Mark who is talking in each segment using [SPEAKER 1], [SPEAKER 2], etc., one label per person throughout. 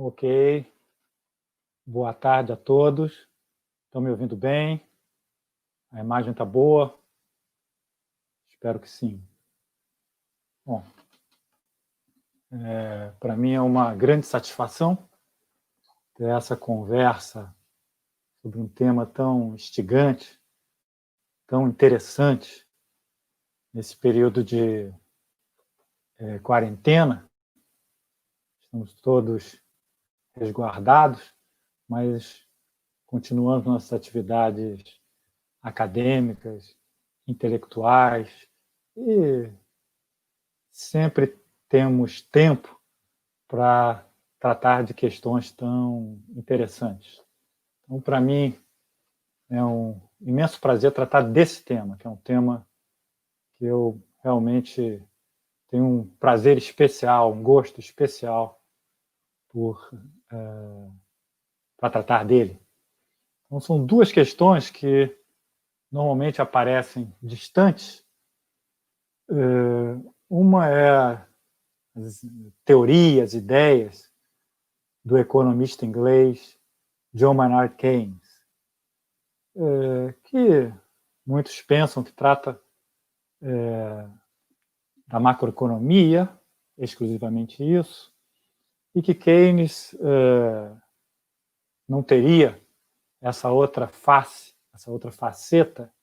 [SPEAKER 1] Ok. Boa tarde a todos. Estão me ouvindo bem? A imagem está boa? Espero que sim. Bom, para mim é uma grande satisfação ter essa conversa sobre um tema tão instigante, tão interessante, nesse período de quarentena. Estamos todos resguardados, mas continuamos nossas atividades acadêmicas, intelectuais, e sempre temos tempo para tratar de questões tão interessantes. Então, para mim, é um imenso prazer tratar desse tema, que é um tema que eu realmente tenho um prazer especial, um gosto especial para tratar dele. Então, são duas questões que normalmente aparecem distantes. Uma é as teorias, ideias do economista inglês John Maynard Keynes, que muitos pensam que trata da macroeconomia, exclusivamente isso, e que Keynes não teria essa outra face, essa outra faceta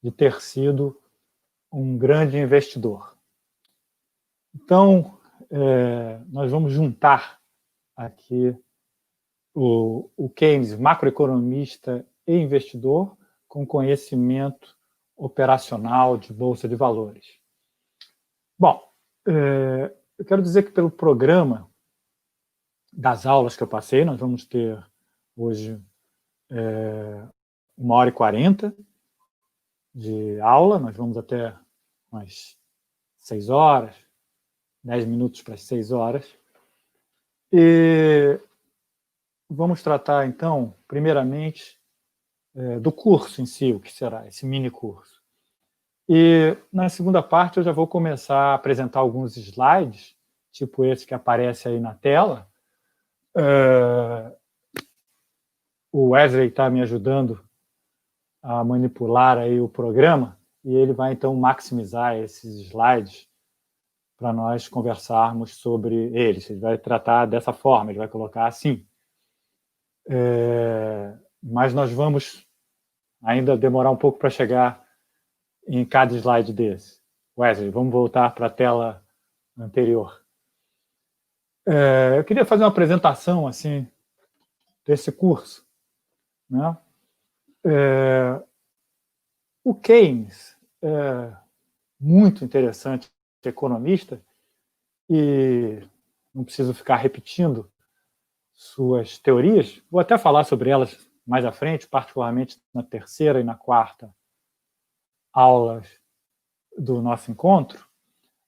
[SPEAKER 1] de ter sido um grande investidor. Então, nós vamos juntar aqui o Keynes, macroeconomista e investidor, com conhecimento operacional de bolsa de valores. Bom, eu quero dizer que pelo programa das aulas que eu passei, nós vamos ter hoje 1h40 de aula, nós vamos até umas 6 horas, 10 minutos para as 6 horas, e vamos tratar, então, primeiramente, do curso em si, o que será esse mini curso. E na segunda parte eu já vou começar a apresentar alguns slides, tipo esse que aparece aí na tela. O Wesley está me ajudando a manipular aí o programa e ele vai, então, maximizar esses slides para nós conversarmos sobre eles. Ele vai tratar dessa forma, ele vai colocar assim. Mas nós vamos ainda demorar um pouco para chegar em cada slide desse. Wesley, vamos voltar para a tela anterior. Eu queria fazer uma apresentação assim desse curso, né? O Keynes é muito interessante, economista, e não preciso ficar repetindo suas teorias. Vou até falar sobre elas mais à frente, particularmente na terceira e na quarta aulas do nosso encontro.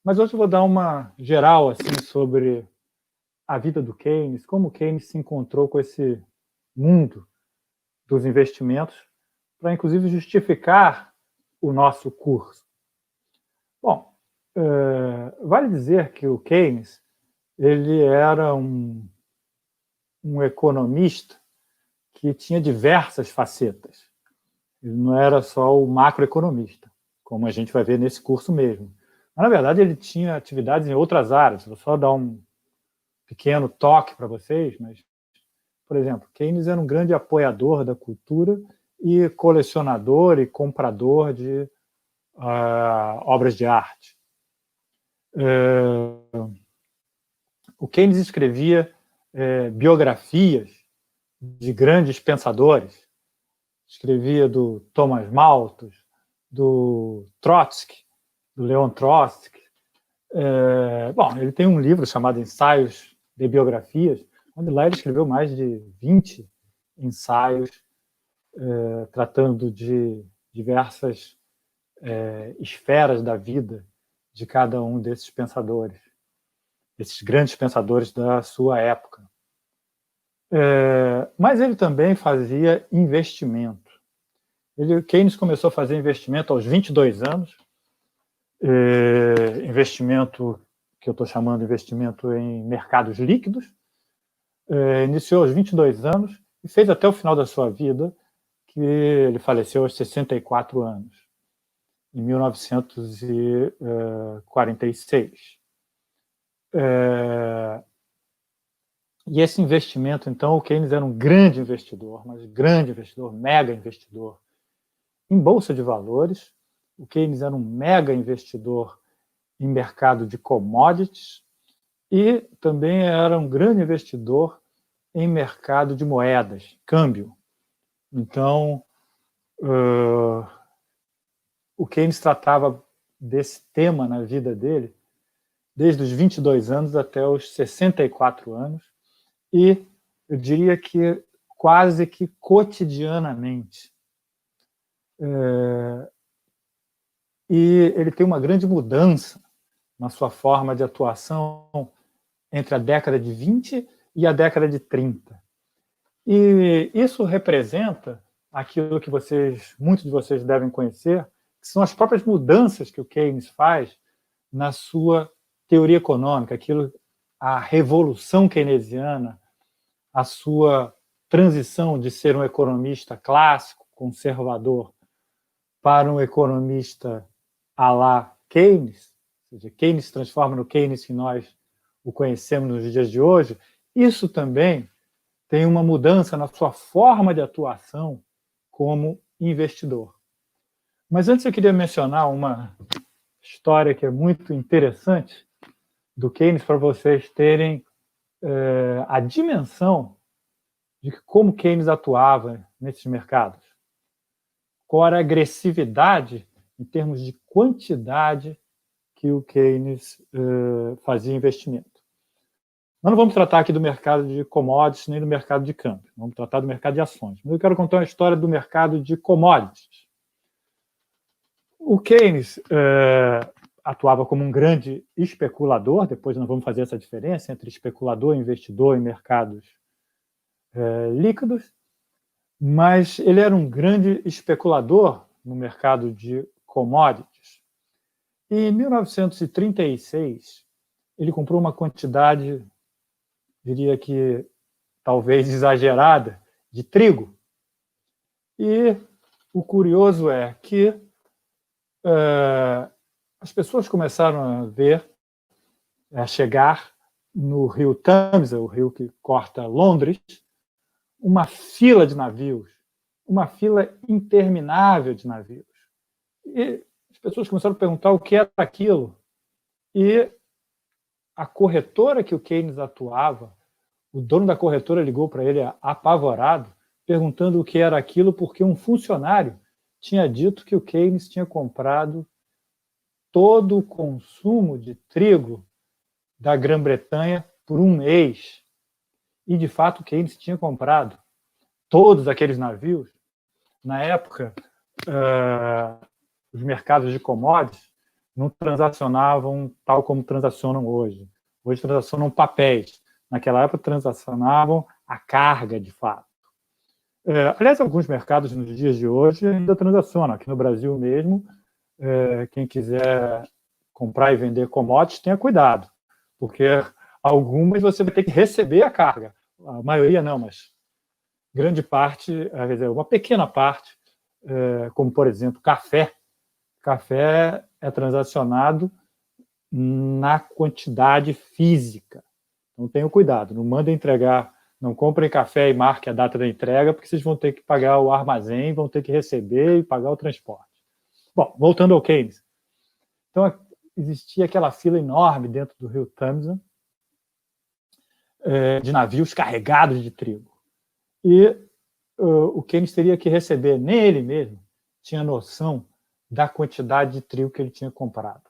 [SPEAKER 1] Mas hoje eu vou dar uma geral assim sobre a vida do Keynes, como o Keynes se encontrou com esse mundo dos investimentos, para inclusive justificar o nosso curso. Bom, vale dizer que o Keynes ele era um economista que tinha diversas facetas. Ele não era só o macroeconomista, como a gente vai ver nesse curso mesmo. Mas, na verdade, ele tinha atividades em outras áreas. Vou só dar um pequeno toque para vocês, mas, por exemplo, Keynes era um grande apoiador da cultura e colecionador e comprador de obras de arte. O Keynes escrevia biografias de grandes pensadores. Escrevia do Thomas Malthus, do Trotsky, do Leon Trotsky. Bom, ele tem um livro chamado Ensaios de Biografias, onde lá ele escreveu mais de 20 ensaios tratando de diversas esferas da vida de cada um desses pensadores, esses grandes pensadores da sua época. Mas ele também fazia investimento. Keynes começou a fazer investimento aos 22 anos, investimento que eu estou chamando de investimento em mercados líquidos, Iniciou aos 22 anos e fez até o final da sua vida, que ele faleceu aos 64 anos, em 1946. E esse investimento, então, o Keynes era um grande investidor, mas grande investidor, mega investidor, em bolsa de valores. O Keynes era um mega investidor em mercado de commodities e também era um grande investidor em mercado de moedas, câmbio. Então, o Keynes tratava desse tema na vida dele desde os 22 anos até os 64 anos, e eu diria que quase que cotidianamente. E ele tem uma grande mudança na sua forma de atuação entre a década de 20 e a década de 30. E isso representa aquilo que muitos de vocês devem conhecer, que são as próprias mudanças que o Keynes faz na sua teoria econômica, a revolução keynesiana, a sua transição de ser um economista clássico, conservador, para um economista à la Keynes, ou seja, Keynes se transforma no Keynes que nós o conhecemos nos dias de hoje. Isso também tem uma mudança na sua forma de atuação como investidor. Mas antes eu queria mencionar uma história que é muito interessante do Keynes para vocês terem a dimensão de como Keynes atuava nesses mercados. Qual era a agressividade em termos de quantidade que o Keynes fazia investimento. Nós não vamos tratar aqui do mercado de commodities nem do mercado de câmbio, vamos tratar do mercado de ações. Mas eu quero contar uma história do mercado de commodities. O Keynes atuava como um grande especulador, depois nós vamos fazer essa diferença entre especulador e investidor em mercados líquidos, mas ele era um grande especulador no mercado de commodities. E em 1936, ele comprou uma quantidade, diria que talvez exagerada, de trigo. E o curioso é que as pessoas começaram a chegar no rio Tâmisa, o rio que corta Londres, uma fila de navios, uma fila interminável de navios. E as pessoas começaram a perguntar o que era aquilo. E a corretora que o Keynes atuava, o dono da corretora ligou para ele apavorado, perguntando o que era aquilo, porque um funcionário tinha dito que o Keynes tinha comprado todo o consumo de trigo da Grã-Bretanha por um mês. E, de fato, o Keynes tinha comprado todos aqueles navios. Na época, os mercados de commodities não transacionavam tal como transacionam hoje. Hoje transacionam papéis. Naquela época transacionavam a carga, de fato. Aliás, alguns mercados nos dias de hoje ainda transacionam. Aqui no Brasil mesmo, quem quiser comprar e vender commodities, tenha cuidado, porque algumas você vai ter que receber a carga. A maioria não, mas grande parte, quer dizer, uma pequena parte, como, por exemplo, café. Café é transacionado na quantidade física. Então, tenham cuidado, não mandem entregar, não comprem café e marquem a data da entrega, porque vocês vão ter que pagar o armazém, vão ter que receber e pagar o transporte. Bom, voltando ao Keynes. Então, existia aquela fila enorme dentro do rio Tâmisa, de navios carregados de trigo. E o Keynes teria que receber, nem ele mesmo tinha noção da quantidade de trigo que ele tinha comprado.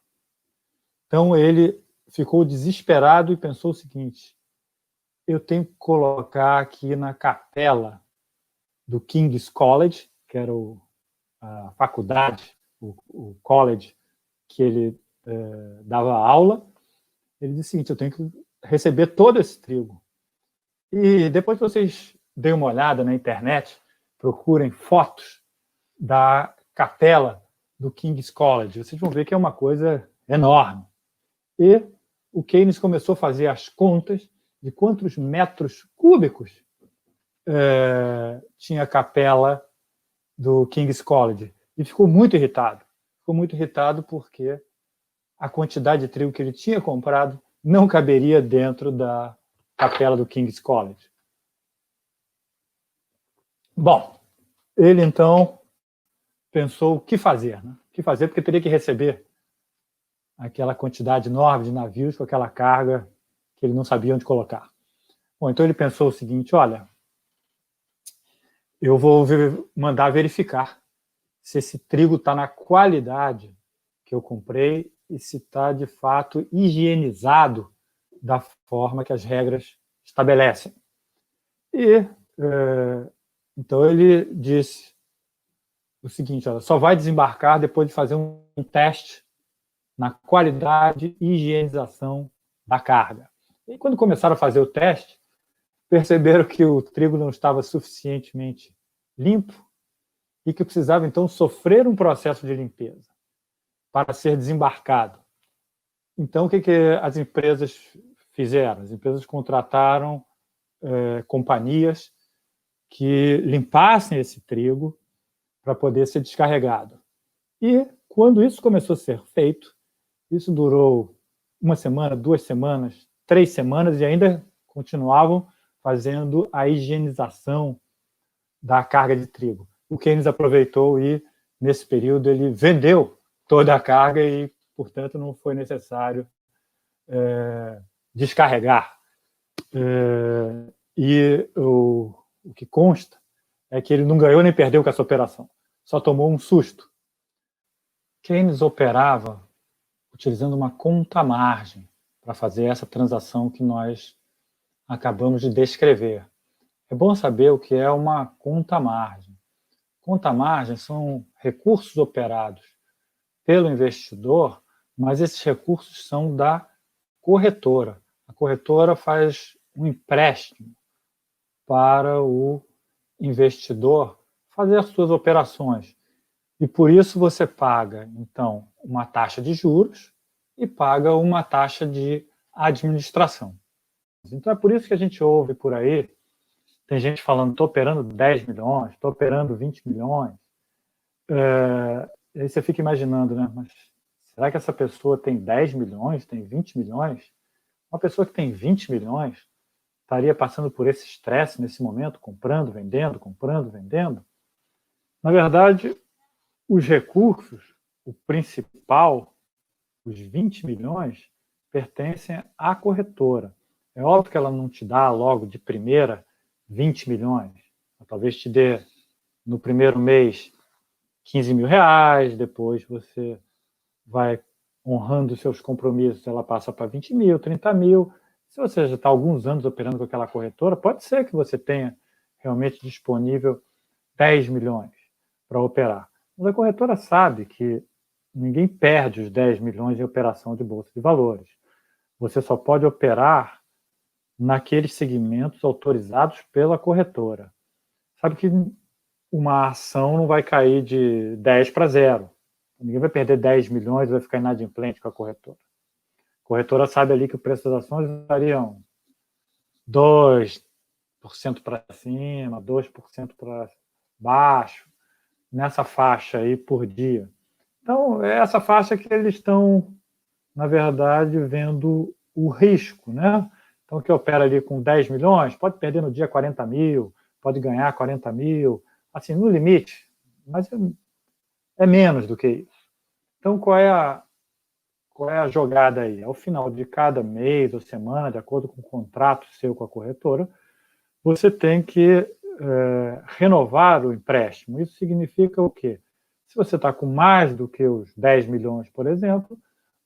[SPEAKER 1] Então, ele ficou desesperado e pensou o seguinte: eu tenho que colocar aqui na capela do King's College, que era a faculdade, o college que ele dava aula. Ele disse o seguinte: eu tenho que receber todo esse trigo. E depois vocês deem uma olhada na internet, procurem fotos da capela do King's College. Vocês vão ver que é uma coisa enorme. E o Keynes começou a fazer as contas de quantos metros cúbicos tinha a capela do King's College. E ficou muito irritado. Ficou muito irritado porque a quantidade de trigo que ele tinha comprado não caberia dentro da capela do King's College. Bom, ele então pensou o que fazer, né? O que fazer, porque teria que receber aquela quantidade enorme de navios com aquela carga que ele não sabia onde colocar. Bom, então ele pensou o seguinte: olha, eu vou mandar verificar se esse trigo está na qualidade que eu comprei e se está, de fato, higienizado da forma que as regras estabelecem. E então ele disse o seguinte: olha, só vai desembarcar depois de fazer um teste na qualidade e higienização da carga. E quando começaram a fazer o teste, perceberam que o trigo não estava suficientemente limpo e que precisava, então, sofrer um processo de limpeza para ser desembarcado. Então, o que as empresas fizeram? As empresas contrataram companhias que limpassem esse trigo para poder ser descarregado. E, quando isso começou a ser feito, isso durou 1 semana, 2 semanas, 3 semanas, e ainda continuavam fazendo a higienização da carga de trigo. O Keynes aproveitou e, nesse período, ele vendeu toda a carga e, portanto, não foi necessário descarregar. E o que consta é que ele não ganhou nem perdeu com essa operação, só tomou um susto. Keynes operava utilizando uma conta-margem para fazer essa transação que nós acabamos de descrever. É bom saber o que é uma conta-margem. Conta-margem são recursos operados pelo investidor, mas esses recursos são da corretora. A corretora faz um empréstimo para o investidor fazer as suas operações. E por isso você paga, então, uma taxa de juros e paga uma taxa de administração. Então é por isso que a gente ouve por aí, tem gente falando, estou operando 10 milhões, estou operando 20 milhões. Aí você fica imaginando, né? Mas será que essa pessoa tem 10 milhões, tem 20 milhões? Uma pessoa que tem 20 milhões estaria passando por esse estresse nesse momento, comprando, vendendo, comprando, vendendo? Na verdade, os recursos, o principal, os 20 milhões, pertencem à corretora. É óbvio que ela não te dá logo de primeira 20 milhões. Ela talvez te dê no primeiro mês 15 mil reais, depois você vai honrando os seus compromissos, ela passa para 20 mil, 30 mil. Se você já está alguns anos operando com aquela corretora, pode ser que você tenha realmente disponível 10 milhões para operar. Mas a corretora sabe que ninguém perde os 10 milhões em operação de bolsa de valores. Você só pode operar naqueles segmentos autorizados pela corretora. Sabe que uma ação não vai cair de 10 para 0. Ninguém vai perder 10 milhões e vai ficar inadimplente com a corretora. A corretora sabe ali que o preço das ações variam 2% para cima, 2% para baixo, nessa faixa aí por dia. Então, é essa faixa que eles estão, na verdade, vendo o risco, né? Então, que opera ali com 10 milhões, pode perder no dia 40 mil, pode ganhar 40 mil, assim, no limite, mas é menos do que isso. Então, qual é a jogada aí? Ao final de cada mês ou semana, de acordo com o contrato seu com a corretora, você tem que renovar o empréstimo. Isso significa o quê? Se você está com mais do que os 10 milhões, por exemplo,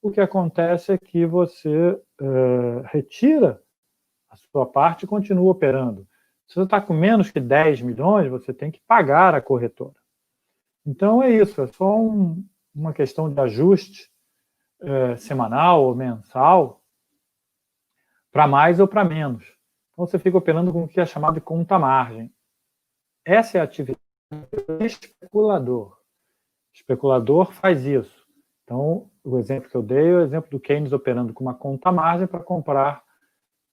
[SPEAKER 1] o que acontece é que você retira a sua parte e continua operando. Se você está com menos que 10 milhões, você tem que pagar a corretora. Então é isso, é só uma questão de ajuste semanal ou mensal para mais ou para menos. Então você fica operando com o que é chamado de conta-margem. Essa é a atividade do especulador. O especulador faz isso. Então, o exemplo que eu dei é o exemplo do Keynes operando com uma conta-margem para comprar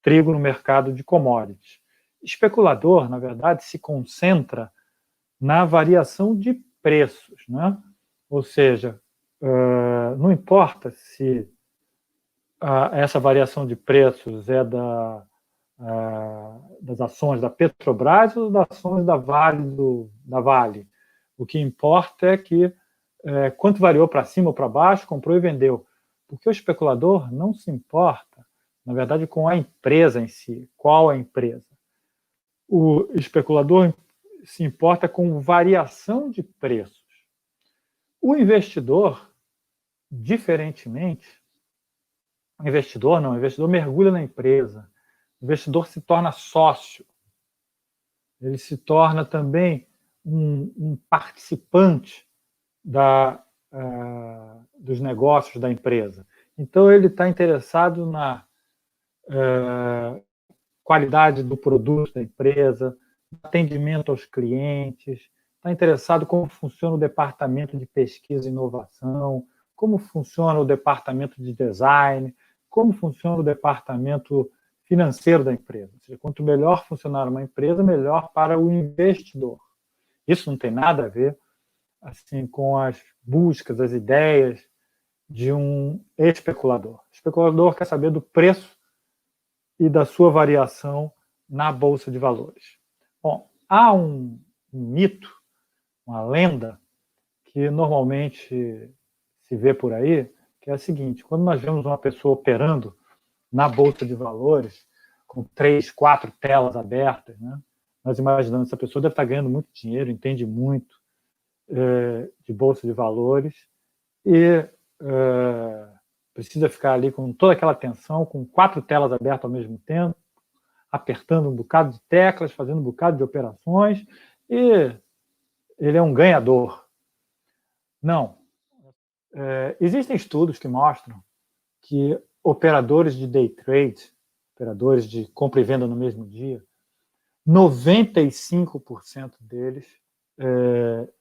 [SPEAKER 1] trigo no mercado de commodities. Especulador, na verdade, se concentra na variação de preços, né? Ou seja, não importa se essa variação de preços é das ações da Petrobras ou das ações da Vale. O que importa é que quanto variou para cima ou para baixo, comprou e vendeu. Porque o especulador não se importa, na verdade, com a empresa em si. Qual a empresa? O especulador se importa com variação de preços. O investidor, diferentemente, o investidor mergulha na empresa. O investidor se torna sócio. Ele se torna também um participante dos negócios da empresa. Então, ele está interessado na qualidade do produto da empresa, atendimento aos clientes, está interessado como funciona o departamento de pesquisa e inovação, como funciona o departamento de design, como funciona o departamento financeiro da empresa. Ou seja, quanto melhor funcionar uma empresa, melhor para o investidor. Isso não tem nada a ver assim, com as buscas, as ideias de um especulador. O especulador quer saber do preço e da sua variação na Bolsa de Valores. Bom, há um mito, uma lenda, que normalmente se vê por aí, que é a seguinte: quando nós vemos uma pessoa operando na Bolsa de Valores, com 3, 4 telas abertas, né, nós imaginamos que essa pessoa deve estar ganhando muito dinheiro, entende muito de Bolsa de Valores e precisa ficar ali com toda aquela atenção, com 4 telas abertas ao mesmo tempo, apertando um bocado de teclas, fazendo um bocado de operações, e ele é um ganhador. Não. Existem estudos que mostram que operadores de day trade, operadores de compra e venda no mesmo dia, 95% deles,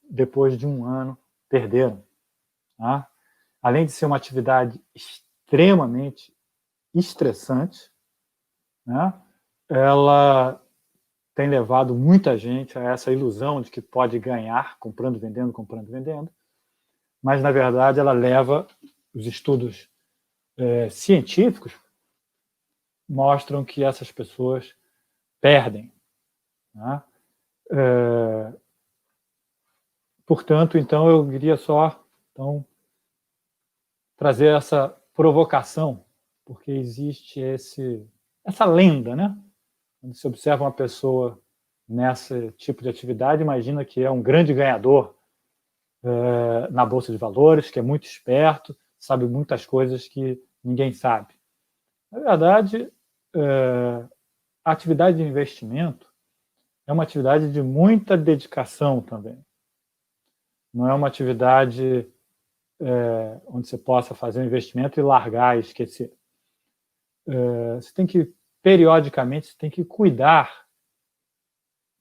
[SPEAKER 1] depois de um ano, perderam. Tá? Além de ser uma atividade extremamente estressante, né, ela tem levado muita gente a essa ilusão de que pode ganhar comprando, vendendo, mas, na verdade, ela leva, os estudos científicos mostram que essas pessoas perdem. Né? Portanto, então, eu queria só trazer essa provocação, porque existe essa lenda, né? Quando se observa uma pessoa nesse tipo de atividade, imagina que é um grande ganhador na Bolsa de Valores, que é muito esperto, sabe muitas coisas que ninguém sabe. Na verdade, a atividade de investimento é uma atividade de muita dedicação também. Não é uma atividade onde você possa fazer um investimento e largar e esquecer. Você tem que, periodicamente, você tem que cuidar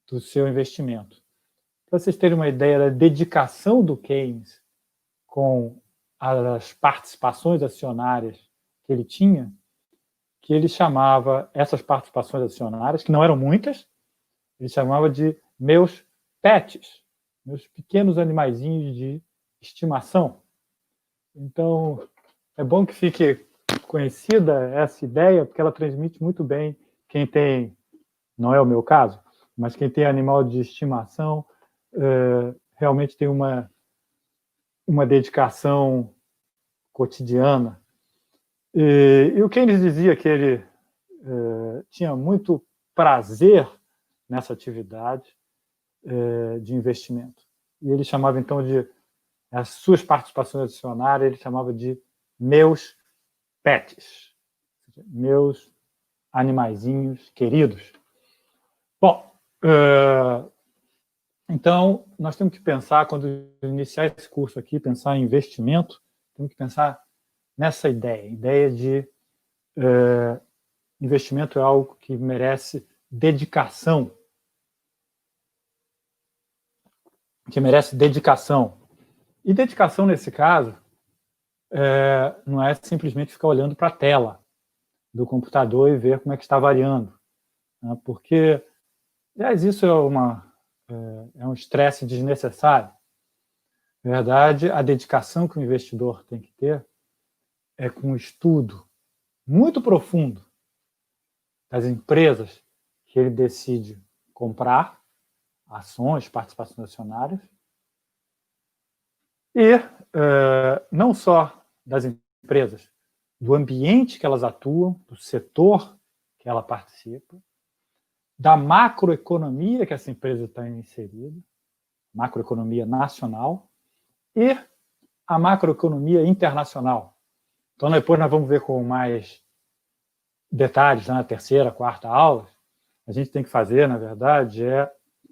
[SPEAKER 1] do seu investimento. Para vocês terem uma ideia da dedicação do Keynes com as participações acionárias que ele tinha, que ele chamava essas participações acionárias, que não eram muitas, ele chamava de meus pets, meus pequenos animaizinhos de estimação. Então, é bom que fique conhecida essa ideia, porque ela transmite muito bem quem tem, não é o meu caso, mas quem tem animal de estimação, realmente tem uma dedicação cotidiana. E o Keynes dizia que ele tinha muito prazer nessa atividade de investimento. E ele chamava, então, de as suas participações acionárias, ele chamava de meus pets, meus animaizinhos queridos. Bom, então, nós temos que pensar, quando iniciar esse curso aqui, pensar em investimento, temos que pensar nessa ideia de investimento é algo que merece dedicação. E dedicação, nesse caso, não é simplesmente ficar olhando para a tela. do computador e ver como é que está variando, né? Porque, aliás, isso é um estresse desnecessário. Na verdade, a dedicação que o investidor tem que ter é com um estudo muito profundo das empresas que ele decide comprar, ações, participações acionárias, e não só das empresas, do ambiente que elas atuam, do setor que ela participa, da macroeconomia que essa empresa está inserida, macroeconomia nacional, e a macroeconomia internacional. Então, depois nós vamos ver com mais detalhes na terceira, quarta aula. A gente tem que fazer, na verdade,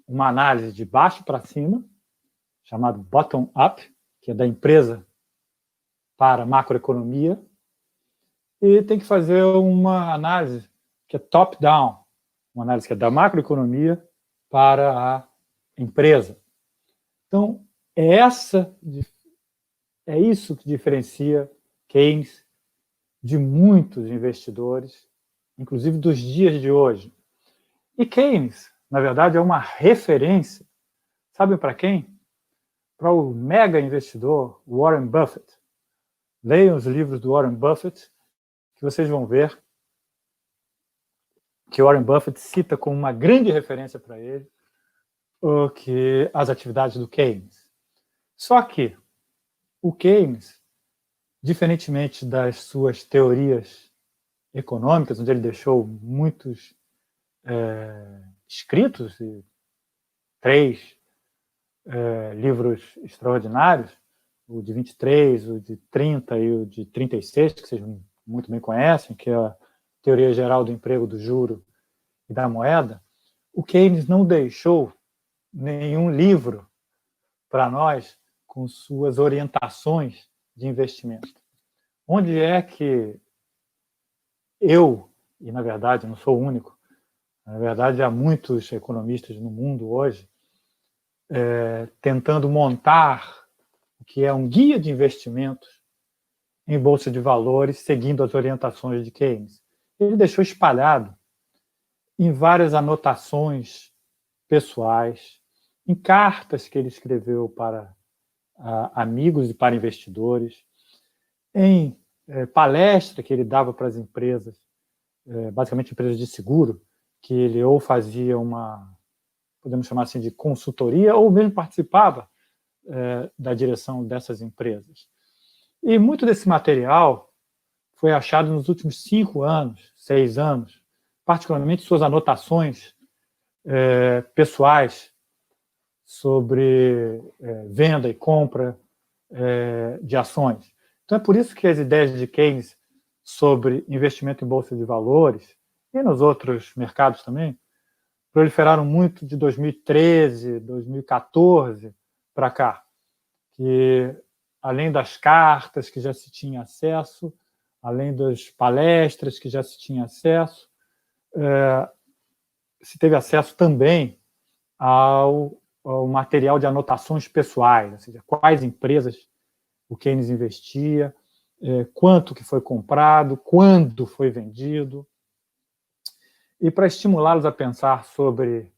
[SPEAKER 1] uma análise de baixo para cima, chamado bottom-up, que é da empresa para a macroeconomia, e tem que fazer uma análise que é top-down, uma análise que é da macroeconomia para a empresa. Então, é isso que diferencia Keynes de muitos investidores, inclusive dos dias de hoje. E Keynes, na verdade, é uma referência, sabe para quem? Para o mega investidor Warren Buffett. Leiam os livros do Warren Buffett, que vocês vão ver que Warren Buffett cita como uma grande referência para ele as atividades do Keynes. Só que o Keynes, diferentemente das suas teorias econômicas, onde ele deixou muitos escritos, e 3 livros extraordinários, o de 23, o de 30 e o de 36, que vocês muito bem conhecem, que é a Teoria Geral do Emprego, do Juro e da Moeda, o Keynes não deixou nenhum livro para nós com suas orientações de investimento. Onde é que eu, e na verdade não sou o único, na verdade há muitos economistas no mundo hoje tentando montar o que é um guia de investimentos em bolsa de valores, seguindo as orientações de Keynes. Ele deixou espalhado em várias anotações pessoais, em cartas que ele escreveu para amigos e para investidores, em palestra que ele dava para as empresas, basicamente empresas de seguro, que ele ou fazia podemos chamar assim de consultoria, ou mesmo participava da direção dessas empresas. E muito desse material foi achado nos últimos 5 anos, 6 anos, particularmente suas anotações pessoais sobre venda e compra de ações. Então, é por isso que as ideias de Keynes sobre investimento em bolsa de valores e nos outros mercados também proliferaram muito de 2013, 2014 para cá, que além das cartas que já se tinha acesso, além das palestras que já se tinha acesso, se teve acesso também ao material de anotações pessoais, ou seja, quais empresas o Keynes investia, quanto que foi comprado, quando foi vendido. E para estimulá-los a pensar sobre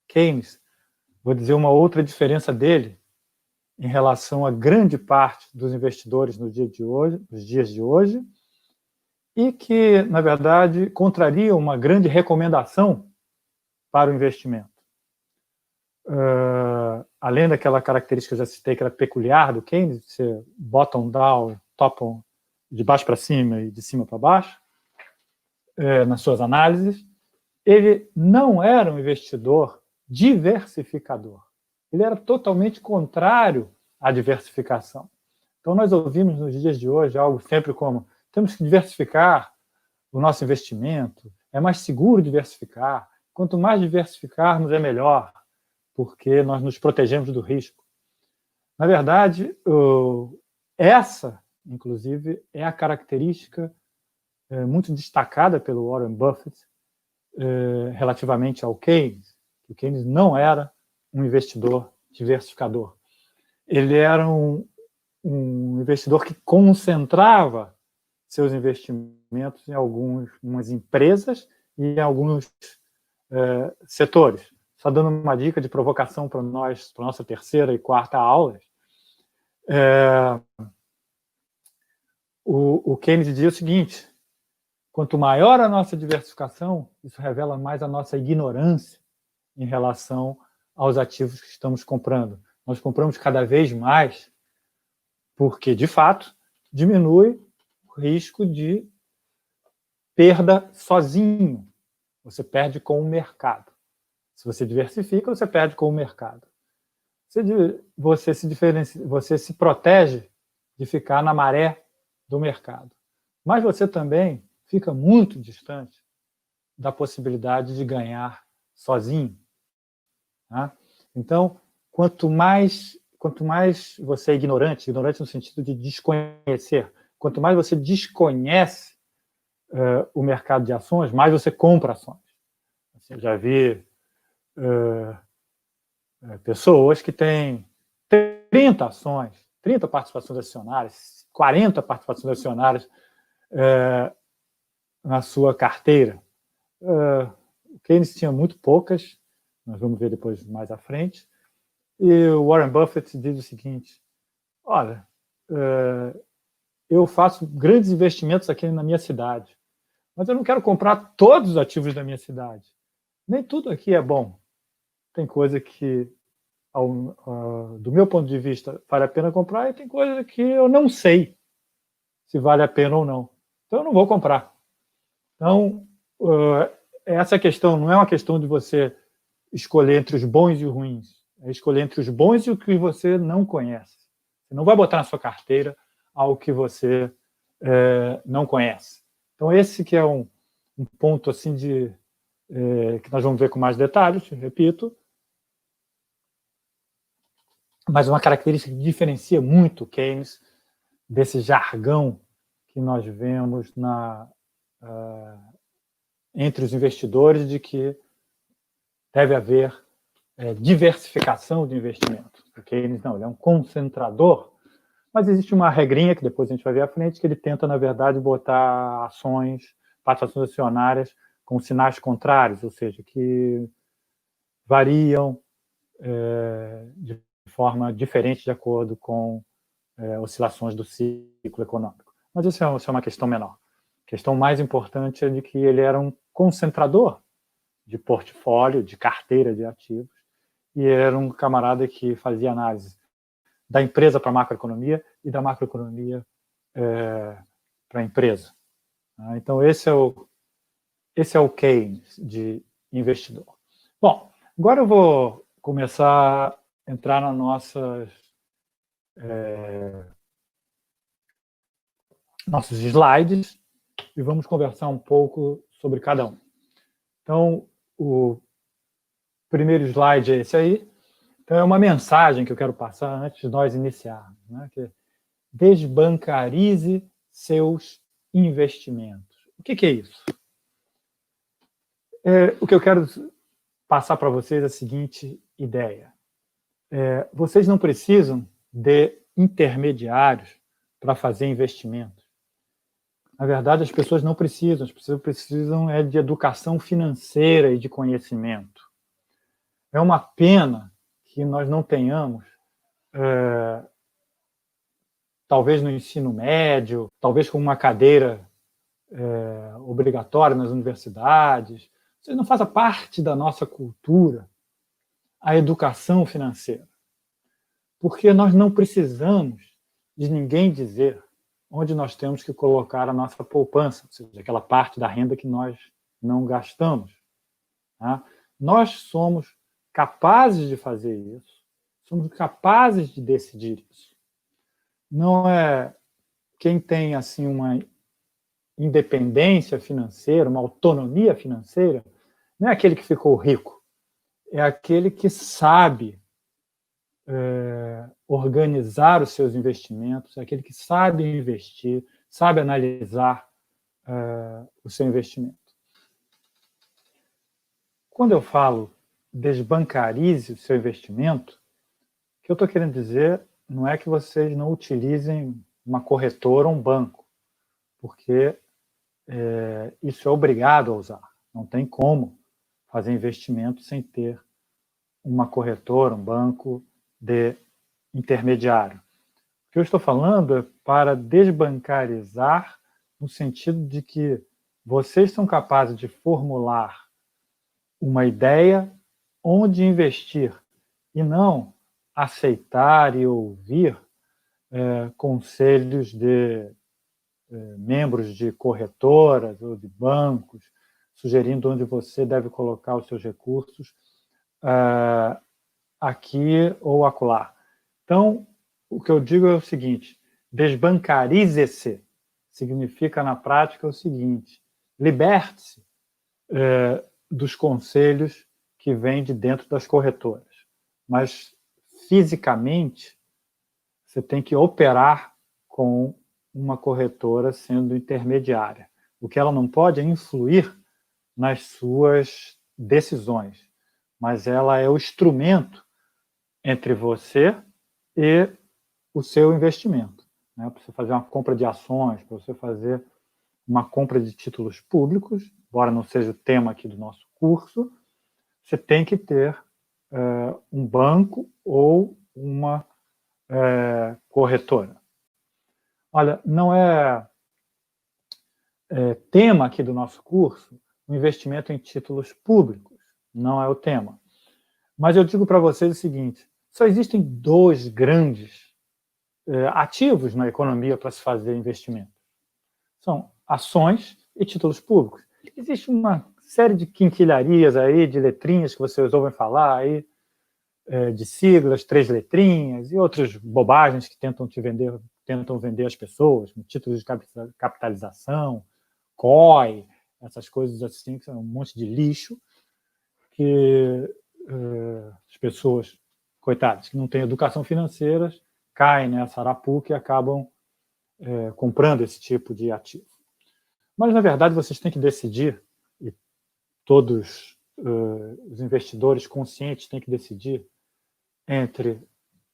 [SPEAKER 1] Keynes, vou dizer uma outra diferença dele em relação a grande parte dos investidores nos dias de hoje, e que, na verdade, contraria uma grande recomendação para o investimento. Além daquela característica que eu já citei, que era peculiar do Keynes, de ser bottom-down, top-on, de baixo para cima e de cima para baixo, nas suas análises, ele não era um investidor diversificador. Ele era totalmente contrário à diversificação. Então, nós ouvimos nos dias de hoje algo sempre como: temos que diversificar o nosso investimento, é mais seguro diversificar, quanto mais diversificarmos é melhor, porque nós nos protegemos do risco. Na verdade, essa, inclusive, é a característica muito destacada pelo Warren Buffett relativamente ao Keynes. O Keynes não era um investidor diversificador. Ele era um investidor que concentrava seus investimentos em algumas empresas e em alguns setores. Só dando uma dica de provocação para nós, para a nossa terceira e quarta aulas, o Keynes dizia o seguinte: quanto maior a nossa diversificação, isso revela mais a nossa ignorância em relação aos ativos que estamos comprando. Nós compramos cada vez mais porque, de fato, diminui o risco de perda sozinho. Você perde com o mercado. Se você diversifica, você perde com o mercado. Você se protege de ficar na maré do mercado. Mas você também fica muito distante da possibilidade de ganhar sozinho. Tá? Então, quanto mais você é ignorante no sentido de desconhecer, quanto mais você desconhece o mercado de ações, mais você compra ações. Eu já vi pessoas que têm 30 ações, 30 participações acionárias, 40 participações acionárias na sua carteira. O Keynes tinha muito poucas, nós vamos ver depois mais à frente, e o Warren Buffett diz o seguinte: olha, eu faço grandes investimentos aqui na minha cidade, mas eu não quero comprar todos os ativos da minha cidade. Nem tudo aqui é bom. Tem coisa que, do meu ponto de vista, vale a pena comprar, e tem coisa que eu não sei se vale a pena ou não. Então, eu não vou comprar. Então, essa questão não é uma questão de você escolher entre os bons e os ruins. É escolher entre os bons e o que você não conhece. Você não vai botar na sua carteira algo que você não conhece. Então, esse que é um ponto assim que nós vamos ver com mais detalhes, repito, mas uma característica que diferencia muito o Keynes desse jargão que nós vemos entre os investidores de que deve haver diversificação de investimento. O Keynes não, ele é um concentrador, mas existe uma regrinha que depois a gente vai ver à frente, que ele tenta, na verdade, botar ações, participações acionárias com sinais contrários, ou seja, que variam de forma diferente de acordo com oscilações do ciclo econômico. Mas isso é uma questão menor. A questão mais importante é de que ele era um concentrador de portfólio, de carteira de ativos, e era um camarada que fazia análise da empresa para a macroeconomia e da macroeconomia para a empresa. Então, esse é o Keynes de investidor. Bom, agora eu vou começar a entrar nas nossos slides e vamos conversar um pouco sobre cada um. Então, o primeiro slide é esse aí. Então, é uma mensagem que eu quero passar antes de nós iniciarmos, né? Que é: desbancarize seus investimentos. O que é isso? O que eu quero passar para vocês é a seguinte ideia. Vocês não precisam de intermediários para fazer investimentos. Na verdade, as pessoas não precisam. As pessoas precisam de educação financeira e de conhecimento. É uma pena que nós não tenhamos, talvez no ensino médio, talvez com uma cadeira obrigatória nas universidades, isso não faça parte da nossa cultura, a educação financeira. Porque nós não precisamos de ninguém dizer onde nós temos que colocar a nossa poupança, ou seja, aquela parte da renda que nós não gastamos. Tá? Nós somos capazes de fazer isso, somos capazes de decidir isso. Não é quem tem assim uma independência financeira, uma autonomia financeira, não é aquele que ficou rico, é aquele que sabe organizar os seus investimentos, é aquele que sabe investir, sabe analisar o seu investimento. Quando eu falo desbancarize o seu investimento, o que eu estou querendo dizer não é que vocês não utilizem uma corretora ou um banco. porque isso é obrigado a usar. Não tem como fazer investimento sem ter uma corretora, um banco de intermediário. O que eu estou falando é para desbancarizar, no sentido de que vocês são capazes de formular uma ideia onde investir e não aceitar e ouvir conselhos de membros de corretoras ou de bancos, sugerindo onde você deve colocar os seus recursos aqui ou acolá. Então, o que eu digo é o seguinte: desbancarize-se significa, na prática, o seguinte: liberte-se dos conselhos que vêm de dentro das corretoras. Mas, fisicamente, você tem que operar com uma corretora sendo intermediária. O que ela não pode é influir nas suas decisões, mas ela é o instrumento entre você e o seu investimento. Para você fazer uma compra de ações, para você fazer uma compra de títulos públicos, embora não seja o tema aqui do nosso curso, você tem que ter um banco ou uma corretora. Olha, não é tema aqui do nosso curso o investimento em títulos públicos, não é o tema. Mas eu digo para vocês o seguinte: só existem dois grandes ativos na economia para se fazer investimento. São ações e títulos públicos. Existe uma série de quinquilharias aí, de letrinhas que vocês ouvem falar aí, de siglas, 3 letrinhas e outras bobagens que tentam vender às pessoas, títulos de capitalização, COI, essas coisas assim, que são um monte de lixo que as pessoas, coitadas, que não têm educação financeira, caem nessa arapuca e acabam comprando esse tipo de ativo. Mas, na verdade, vocês têm que decidir, e todos os investidores conscientes têm que decidir entre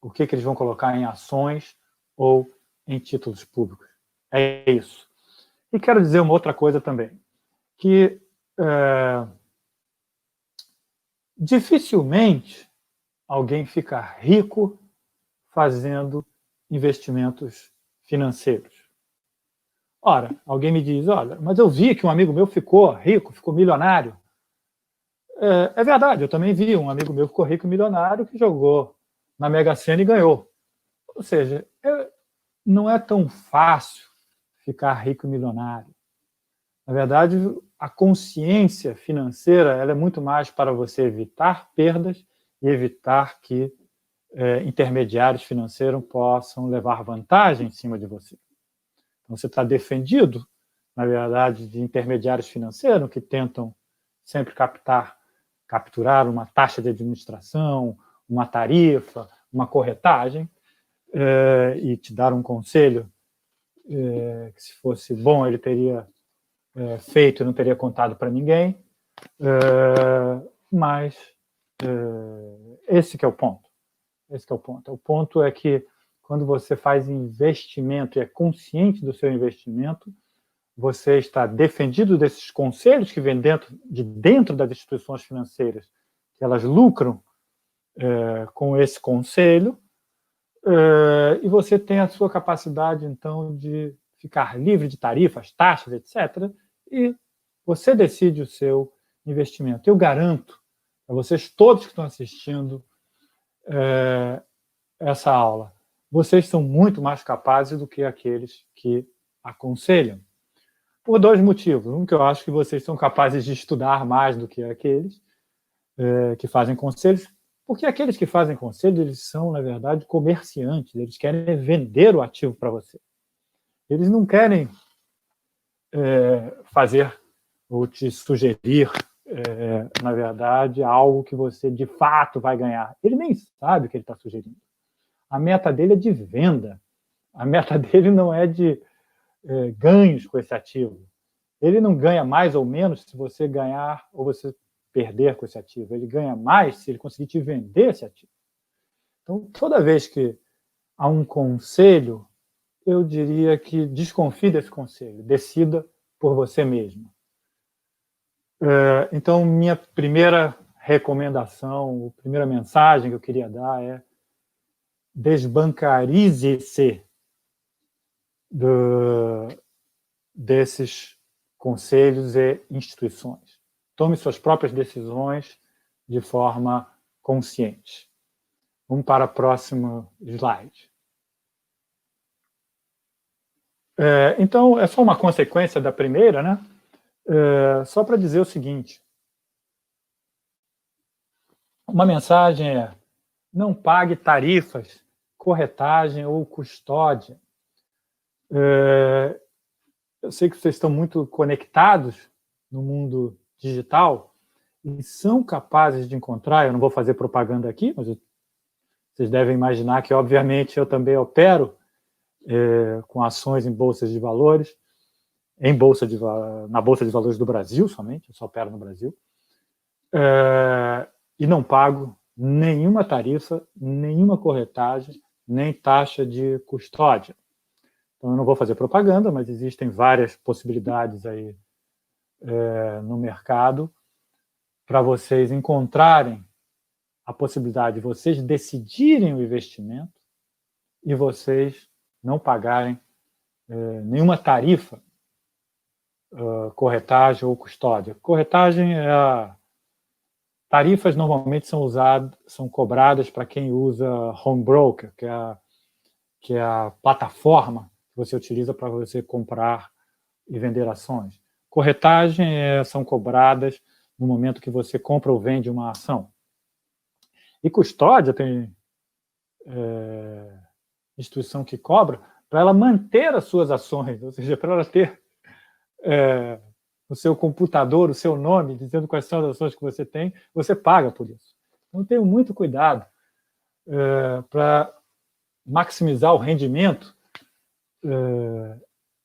[SPEAKER 1] o que eles vão colocar em ações ou em títulos públicos. É isso. E quero dizer uma outra coisa também, que dificilmente alguém fica rico fazendo investimentos financeiros. Ora, alguém me diz: olha, mas eu vi que um amigo meu ficou rico, ficou milionário. É verdade, eu também vi um amigo meu que ficou rico e milionário que jogou na Mega Sena e ganhou. Ou seja, não é tão fácil ficar rico e milionário. Na verdade, a consciência financeira ela é muito mais para você evitar perdas e evitar que intermediários financeiros possam levar vantagem em cima de você. Então, você está defendido, na verdade, de intermediários financeiros que tentam sempre capturar uma taxa de administração, uma tarifa, uma corretagem, e te dar um conselho que, se fosse bom, ele teria feito e não teria contado para ninguém. Mas esse que é o ponto. Esse que é o ponto. O ponto é que, quando você faz investimento e é consciente do seu investimento, você está defendido desses conselhos que vêm de dentro das instituições financeiras, que elas lucram com esse conselho, e você tem a sua capacidade, então, de ficar livre de tarifas, taxas, etc., e você decide o seu investimento. Eu garanto a vocês todos que estão assistindo essa aula, vocês são muito mais capazes do que aqueles que aconselham. Por dois motivos. Um, que eu acho que vocês são capazes de estudar mais do que aqueles que fazem conselhos, porque aqueles que fazem conselhos, eles são, na verdade, comerciantes, eles querem vender o ativo para você. Eles não querem fazer ou te sugerir, na verdade, algo que você, de fato, vai ganhar. Ele nem sabe o que ele está sugerindo. A meta dele é de venda. A meta dele não é de ganhos com esse ativo. Ele não ganha mais ou menos se você ganhar ou você perder com esse ativo. Ele ganha mais se ele conseguir te vender esse ativo. Então, toda vez que há um conselho eu diria que desconfie desse conselho, decida por você mesmo. Então, minha primeira recomendação, a primeira mensagem que eu queria dar é: desbancarize-se desses conselhos e instituições. Tome suas próprias decisões de forma consciente. Vamos para o próximo slide. Então, é só uma consequência da primeira, né? Só para dizer o seguinte: uma mensagem é: não pague tarifas, corretagem ou custódia. Eu sei que vocês estão muito conectados no mundo digital e são capazes de encontrar, eu não vou fazer propaganda aqui, mas vocês devem imaginar que, obviamente, eu também opero com ações em bolsas de valores, na Bolsa de Valores do Brasil somente, eu só opero no Brasil, e não pago nenhuma tarifa, nenhuma corretagem, nem taxa de custódia. Então, eu não vou fazer propaganda, mas existem várias possibilidades aí no mercado para vocês encontrarem a possibilidade de vocês decidirem o investimento e vocês não pagarem nenhuma tarifa, corretagem ou custódia. Corretagem tarifas normalmente são cobradas para quem usa home broker, que é a plataforma que você utiliza para você comprar e vender ações. Corretagem são cobradas no momento que você compra ou vende uma ação. E custódia tem instituição que cobra para ela manter as suas ações, ou seja, para ela ter no seu computador o seu nome, dizendo quais são as ações que você tem, você paga por isso. Então, tenham muito cuidado para maximizar o rendimento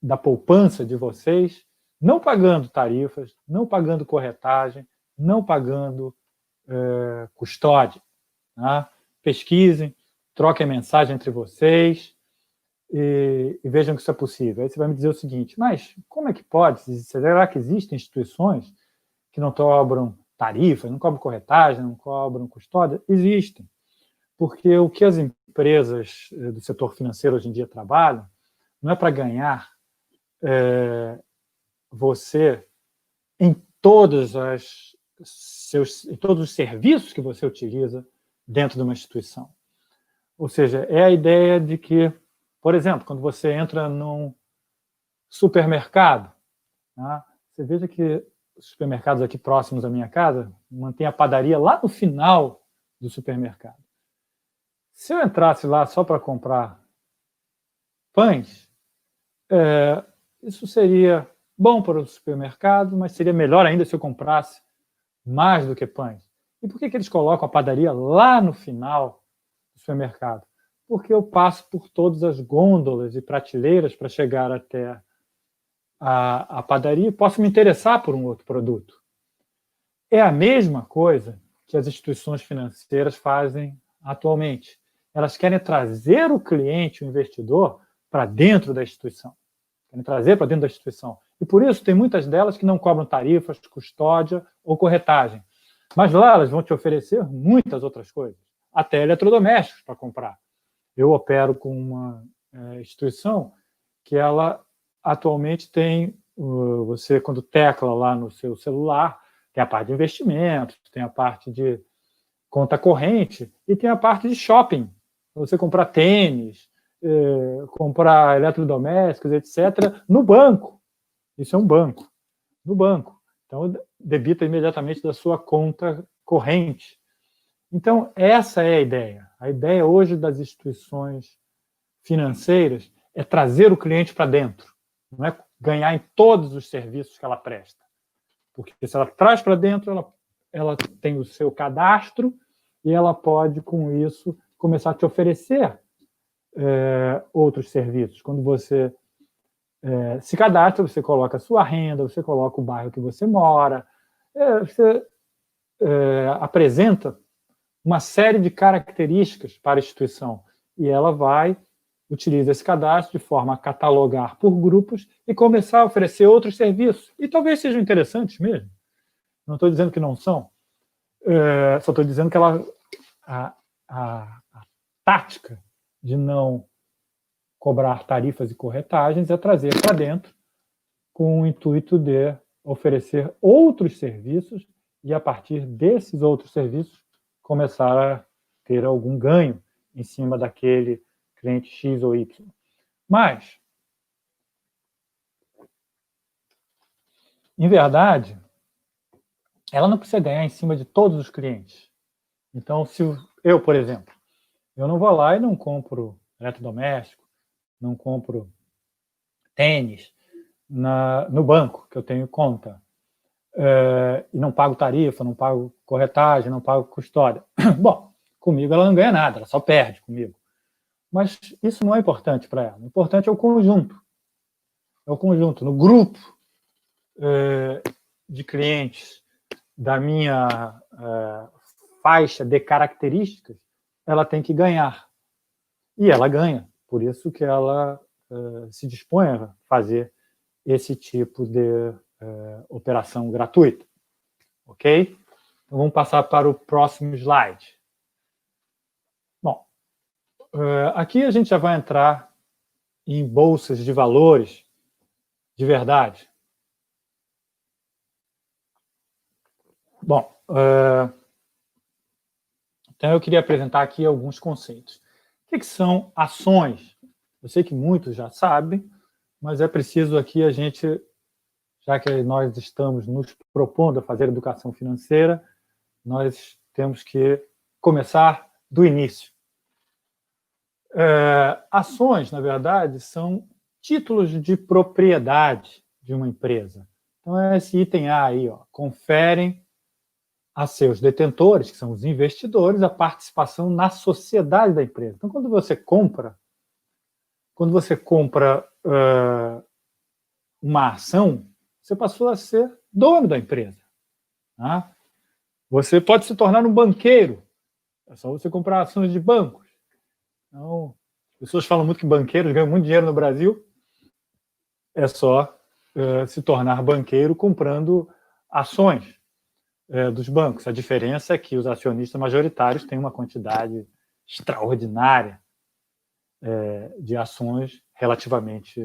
[SPEAKER 1] da poupança de vocês, não pagando tarifas, não pagando corretagem, não pagando custódia. Tá? Pesquisem, troquem mensagem entre vocês e vejam que isso é possível. Aí você vai me dizer o seguinte: mas como é que pode? Será que existem instituições que não cobram tarifas, não cobram corretagem, não cobram custódia? Existem. Porque o que as empresas do setor financeiro hoje em dia trabalham não é para ganhar você em todos os serviços que você utiliza dentro de uma instituição. Ou seja, é a ideia de que, por exemplo, quando você entra num supermercado, tá? Você veja que os supermercados aqui próximos à minha casa mantêm a padaria lá no final do supermercado. Se eu entrasse lá só para comprar pães, isso seria bom para o supermercado, mas seria melhor ainda se eu comprasse mais do que pães. E por que eles colocam a padaria lá no final do supermercado? Porque eu passo por todas as gôndolas e prateleiras para chegar até a padaria e posso me interessar por um outro produto. É a mesma coisa que as instituições financeiras fazem atualmente. Elas querem trazer o cliente, o investidor, para dentro da instituição. Querem trazer para dentro da instituição. E por isso tem muitas delas que não cobram tarifas, custódia ou corretagem. Mas lá elas vão te oferecer muitas outras coisas, até eletrodomésticos para comprar. Eu opero com uma instituição que ela atualmente tem, você quando tecla lá no seu celular, tem a parte de investimentos, tem a parte de conta corrente e tem a parte de shopping. Você comprar tênis, comprar eletrodomésticos, etc., no banco. Isso é um banco. No banco. Então, debita imediatamente da sua conta corrente. Então, essa é a ideia. A ideia hoje das instituições financeiras é trazer o cliente para dentro. Não é ganhar em todos os serviços que ela presta. Porque se ela traz para dentro, ela tem o seu cadastro e ela pode, com isso, começar a te oferecer outros serviços. Quando você se cadastra, você coloca a sua renda, você coloca o bairro que você mora, você apresenta uma série de características para a instituição e ela vai utiliza esse cadastro de forma a catalogar por grupos e começar a oferecer outros serviços. E talvez sejam interessantes mesmo. Não estou dizendo que não são. Só estou dizendo que a tática de não cobrar tarifas e corretagens é trazer para dentro com o intuito de oferecer outros serviços e, a partir desses outros serviços, começar a ter algum ganho em cima daquele cliente X ou Y. Mas, em verdade, ela não precisa ganhar em cima de todos os clientes. Então, se eu, por exemplo, eu não vou lá e não compro eletrodoméstico, não compro tênis no banco, que eu tenho conta, e não pago tarifa, não pago corretagem, não pago custódia. Bom, comigo ela não ganha nada, ela só perde comigo. Mas isso não é importante para ela. O importante é o conjunto. É o conjunto. No grupo de clientes da minha faixa de características, ela tem que ganhar. E ela ganha. Por isso que ela se dispõe a fazer esse tipo de operação gratuita. Ok? Então, vamos passar para o próximo slide. Bom, aqui a gente já vai entrar em bolsas de valores de verdade. Bom, então eu queria apresentar aqui alguns conceitos. O que são ações? Eu sei que muitos já sabem, mas é preciso aqui a gente, já que nós estamos nos propondo a fazer educação financeira, nós temos que começar do início. Ações, na verdade, são títulos de propriedade de uma empresa. Então, é esse item A aí, ó, conferem a seus detentores, que são os investidores, a participação na sociedade da empresa. Então, quando você compra uma ação, você passou a ser dono da empresa. Tá? Você pode se tornar um banqueiro. É só você comprar ações de bancos. Então, as pessoas falam muito que banqueiros ganham muito dinheiro no Brasil. É só se tornar banqueiro comprando ações dos bancos. A diferença é que os acionistas majoritários têm uma quantidade extraordinária de ações relativamente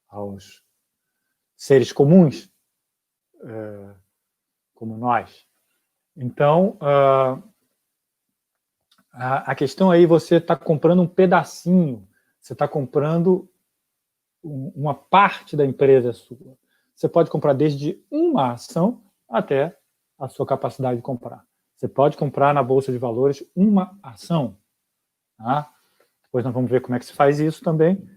[SPEAKER 1] aos seres comuns, como nós. Então, a questão aí, você está comprando um pedacinho, você está comprando uma parte da empresa sua. Você pode comprar desde uma ação até a sua capacidade de comprar. Você pode comprar na Bolsa de Valores uma ação. Tá? Depois nós vamos ver como é que se faz isso também.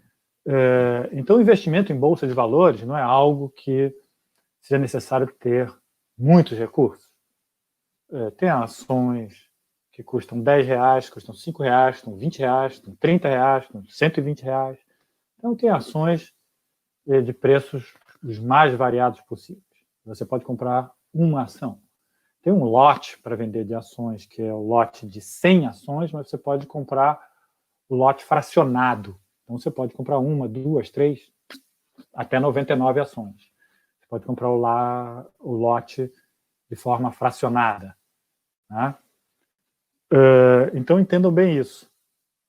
[SPEAKER 1] Então, o investimento em Bolsa de Valores não é algo que seja necessário ter muitos recursos. Tem ações que custam R$10, custam R$5, custam R$20, custam R$30, custam R$120. Então, tem ações de preços os mais variados possíveis. Você pode comprar uma ação. Tem um lote para vender de ações, que é o lote de 100 ações, mas você pode comprar o lote fracionado. Então, você pode comprar uma, duas, três, até 99 ações. Você pode comprar o lote de forma fracionada. Tá? Então, entendam bem isso,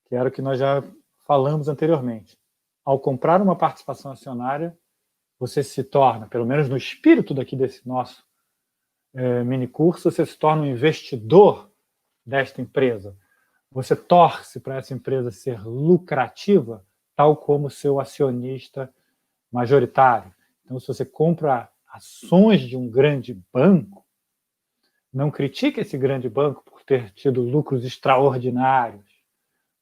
[SPEAKER 1] que era o que nós já falamos anteriormente. Ao comprar uma participação acionária, você se torna, pelo menos no espírito daqui desse nosso mini curso, você se torna um investidor desta empresa. Você torce para essa empresa ser lucrativa, tal como seu acionista majoritário. Então, se você compra ações de um grande banco, não critique esse grande banco por ter tido lucros extraordinários,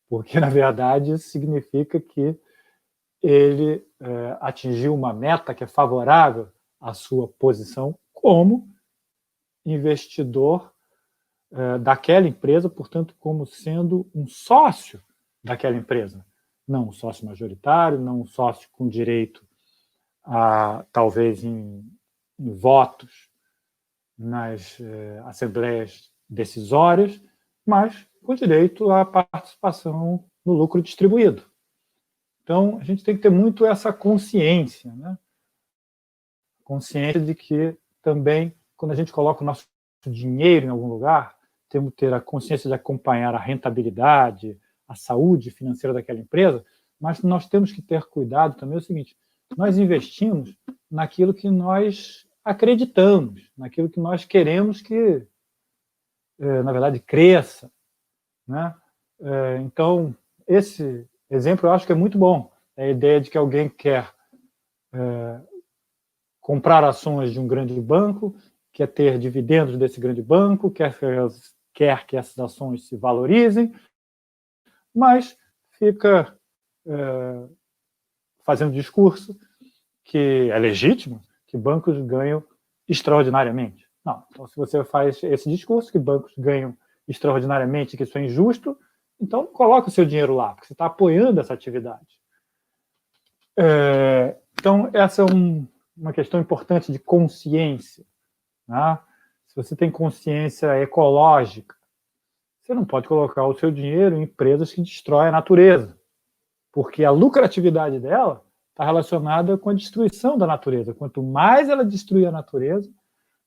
[SPEAKER 1] porque, na verdade, isso significa que ele atingiu uma meta que é favorável à sua posição como investidor daquela empresa, portanto, como sendo um sócio daquela empresa. Não um sócio majoritário, não um sócio com direito a, talvez, em votos nas assembleias decisórias, mas com direito à participação no lucro distribuído. Então, a gente tem que ter muito essa consciência, né? Consciência de que também, quando a gente coloca o nosso dinheiro em algum lugar, temos que ter a consciência de acompanhar a rentabilidade, a saúde financeira daquela empresa, mas nós temos que ter cuidado também é o seguinte, nós investimos naquilo que nós acreditamos, naquilo que nós queremos que, na verdade, cresça, né? Então, esse exemplo eu acho que é muito bom. É a ideia de que alguém quer comprar ações de um grande banco, quer ter dividendos desse grande banco, quer que essas ações se valorizem, mas fica fazendo discurso que é legítimo, que bancos ganham extraordinariamente. Não, então se você faz esse discurso que bancos ganham extraordinariamente, que isso é injusto, então coloca o seu dinheiro lá, porque você está apoiando essa atividade. Então, essa é uma questão importante de consciência. Né? Se você tem consciência ecológica, você não pode colocar o seu dinheiro em empresas que destroem a natureza, porque a lucratividade dela está relacionada com a destruição da natureza. Quanto mais ela destruir a natureza,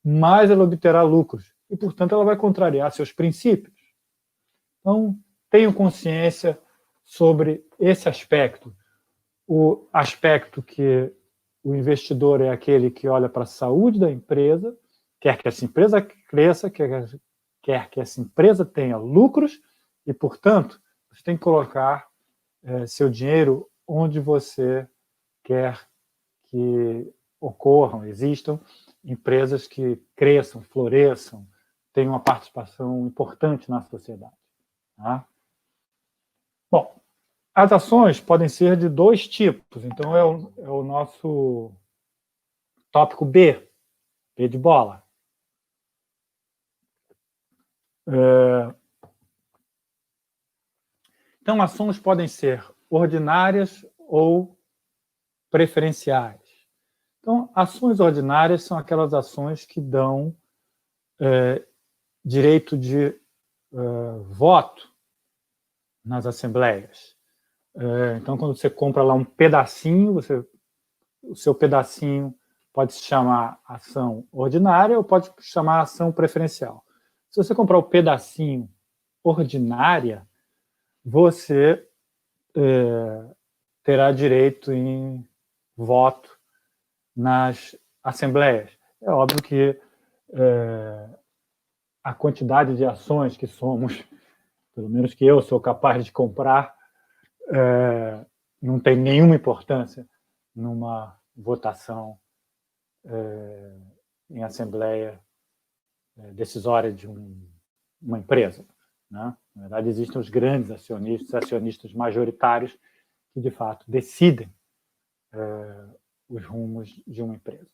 [SPEAKER 1] mais ela obterá lucros. E, portanto, ela vai contrariar seus princípios. Então, tenham consciência sobre esse aspecto. O aspecto que o investidor é aquele que olha para a saúde da empresa, quer que essa empresa cresça, quer que essa empresa tenha lucros e, portanto, você tem que colocar seu dinheiro onde você quer que ocorram, existam empresas que cresçam, floresçam, tenham uma participação importante na sociedade. Tá? Bom, as ações podem ser de dois tipos, então é o nosso tópico B de bola. Então, ações podem ser ordinárias ou preferenciais. Então, ações ordinárias são aquelas ações que dão direito de voto nas assembleias. Então, quando você compra lá um pedacinho, o seu pedacinho pode se chamar ação ordinária ou pode se chamar ação preferencial. Se você comprar o pedacinho ordinária, você terá direito em voto nas assembleias. É óbvio que a quantidade de ações que somos, pelo menos que eu sou capaz de comprar, não tem nenhuma importância numa votação em assembleia decisória de uma empresa. Né? Na verdade, existem os grandes acionistas majoritários que, de fato, decidem os rumos de uma empresa.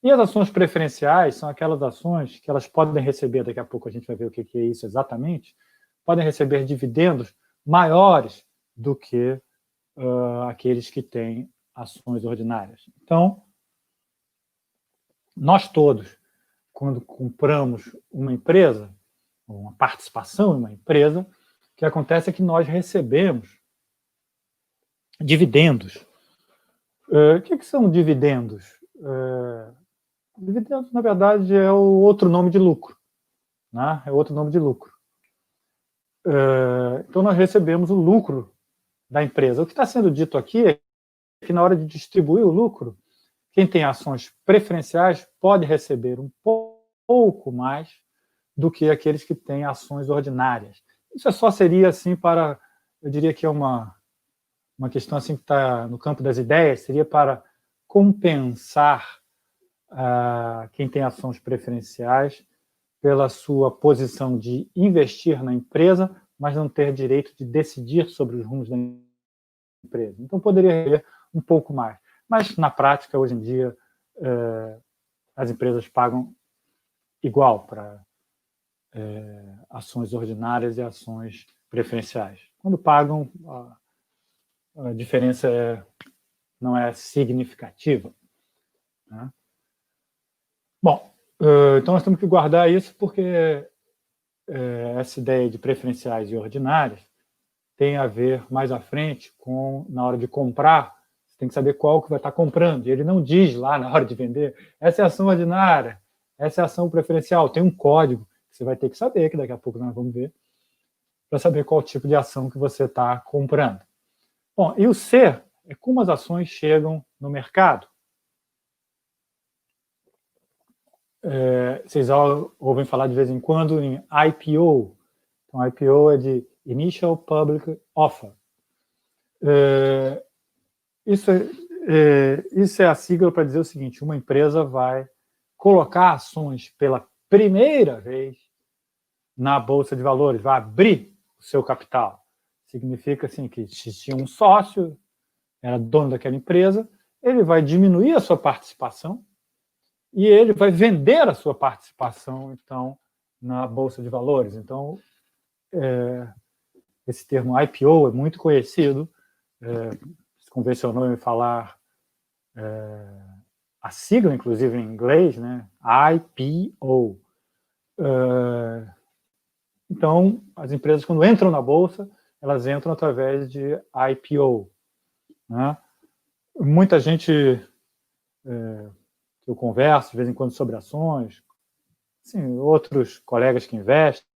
[SPEAKER 1] E as ações preferenciais são aquelas ações que elas podem receber, daqui a pouco a gente vai ver o que é isso exatamente, podem receber dividendos maiores do que aqueles que têm ações ordinárias. Então, nós todos, quando compramos uma empresa, uma participação em uma empresa, o que acontece é que nós recebemos dividendos. O que são dividendos? Dividendos, na verdade, é o outro nome de lucro. Né? É outro nome de lucro. Então, nós recebemos o lucro da empresa. O que está sendo dito aqui é que, na hora de distribuir o lucro, quem tem ações preferenciais pode receber um pouco mais do que aqueles que têm ações ordinárias. Isso só seria assim para, eu diria que é uma questão assim que está no campo das ideias, seria para compensar quem tem ações preferenciais pela sua posição de investir na empresa, mas não ter direito de decidir sobre os rumos da empresa. Então, poderia ter um pouco mais. Mas, na prática, hoje em dia, as empresas pagam igual para ações ordinárias e ações preferenciais. Quando pagam, a diferença não é significativa. Né? Bom, então nós temos que guardar isso porque essa ideia de preferenciais e ordinárias tem a ver mais à frente com, na hora de comprar, você tem que saber qual que vai estar comprando. E ele não diz lá na hora de vender, essa é a ação ordinária, essa é a ação preferencial. Tem um código que você vai ter que saber, que daqui a pouco nós vamos ver, para saber qual tipo de ação que você está comprando. Bom, e o C é como as ações chegam no mercado. Vocês ouvem falar de vez em quando em IPO. Então, IPO é de Initial Public Offer. Isso é a sigla para dizer o seguinte: uma empresa vai colocar ações pela primeira vez na Bolsa de Valores, vai abrir o seu capital. Significa assim, que se tinha um sócio, era dono daquela empresa, ele vai diminuir a sua participação e ele vai vender a sua participação, então, na Bolsa de Valores. Então, esse termo IPO é muito conhecido, se convencionou em falar a sigla, inclusive em inglês, né? IPO. Então, as empresas, quando entram na Bolsa, elas entram através de IPO. Né? Muita gente que eu converso de vez em quando sobre ações, assim, outros colegas que investem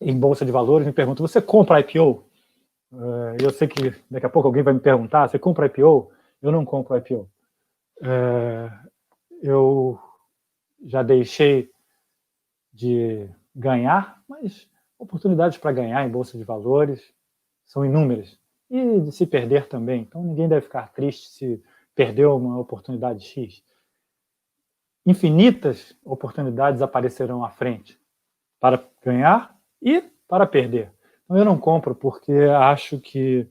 [SPEAKER 1] em Bolsa de Valores me perguntam, você compra IPO? Eu sei que daqui a pouco alguém vai me perguntar, você compra IPO? Eu não compro IPO. Eu já deixei de ganhar, mas oportunidades para ganhar em Bolsa de Valores são inúmeras. E de se perder também. Então, ninguém deve ficar triste se perdeu uma oportunidade X. Infinitas oportunidades aparecerão à frente para ganhar e para perder. Então, eu não compro porque acho que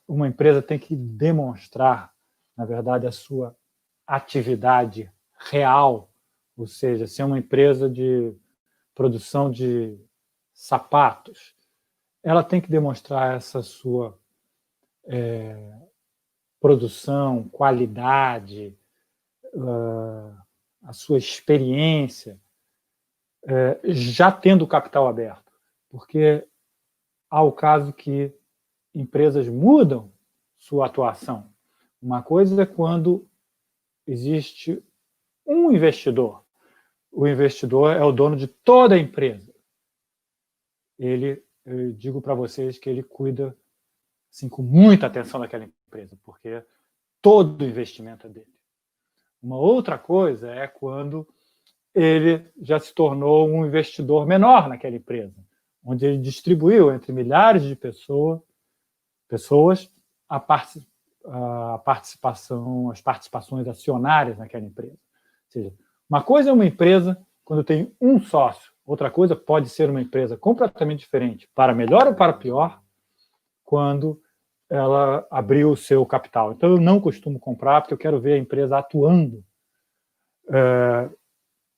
[SPEAKER 1] uma empresa tem que demonstrar, na verdade, a sua atividade real, ou seja, se é uma empresa de produção de sapatos, ela tem que demonstrar essa sua produção, qualidade, a sua experiência, já tendo o capital aberto. Porque há o caso que empresas mudam sua atuação. Uma coisa é quando existe um investidor. O investidor é o dono de toda a empresa. Eu digo para vocês que ele cuida assim, com muita atenção daquela empresa, porque todo o investimento é dele. Uma outra coisa é quando ele já se tornou um investidor menor naquela empresa, onde ele distribuiu entre milhares de pessoas a participação, as participações acionárias naquela empresa. Ou seja, uma coisa é uma empresa quando tem um sócio, outra coisa pode ser uma empresa completamente diferente, para melhor ou para pior, quando ela abriu o seu capital. Então, eu não costumo comprar, porque eu quero ver a empresa atuando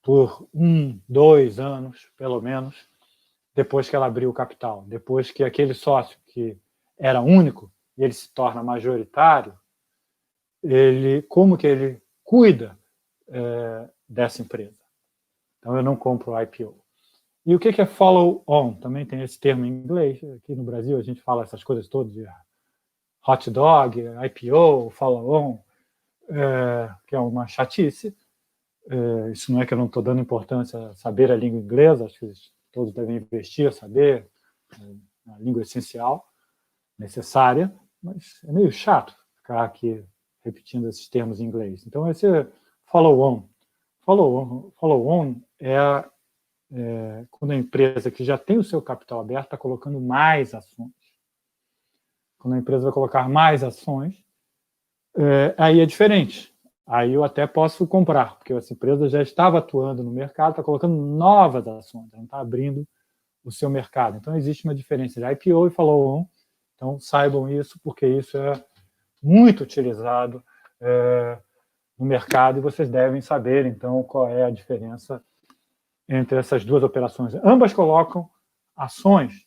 [SPEAKER 1] por 1, 2 anos, pelo menos, depois que ela abriu o capital. Depois que aquele sócio que era único, e ele se torna majoritário, como que ele cuida dessa empresa? Então, eu não compro IPO. E o que é follow-on? Também tem esse termo em inglês. Aqui no Brasil, a gente fala essas coisas todas de hot dog, IPO, follow-on, que é uma chatice. Isso não é que eu não estou dando importância a saber a língua inglesa, acho que todos devem investir, saber a língua essencial, necessária, mas é meio chato ficar aqui repetindo esses termos em inglês. Então, esse é follow-on. Follow-on é quando a empresa que já tem o seu capital aberto está colocando mais ações. Quando a empresa vai colocar mais ações, aí é diferente. Aí eu até posso comprar, porque essa empresa já estava atuando no mercado, está colocando novas ações, não está abrindo o seu mercado. Então, existe uma diferença de IPO e follow-on. Então, saibam isso, porque isso é muito utilizado no mercado e vocês devem saber, então, qual é a diferença entre essas duas operações. Ambas colocam ações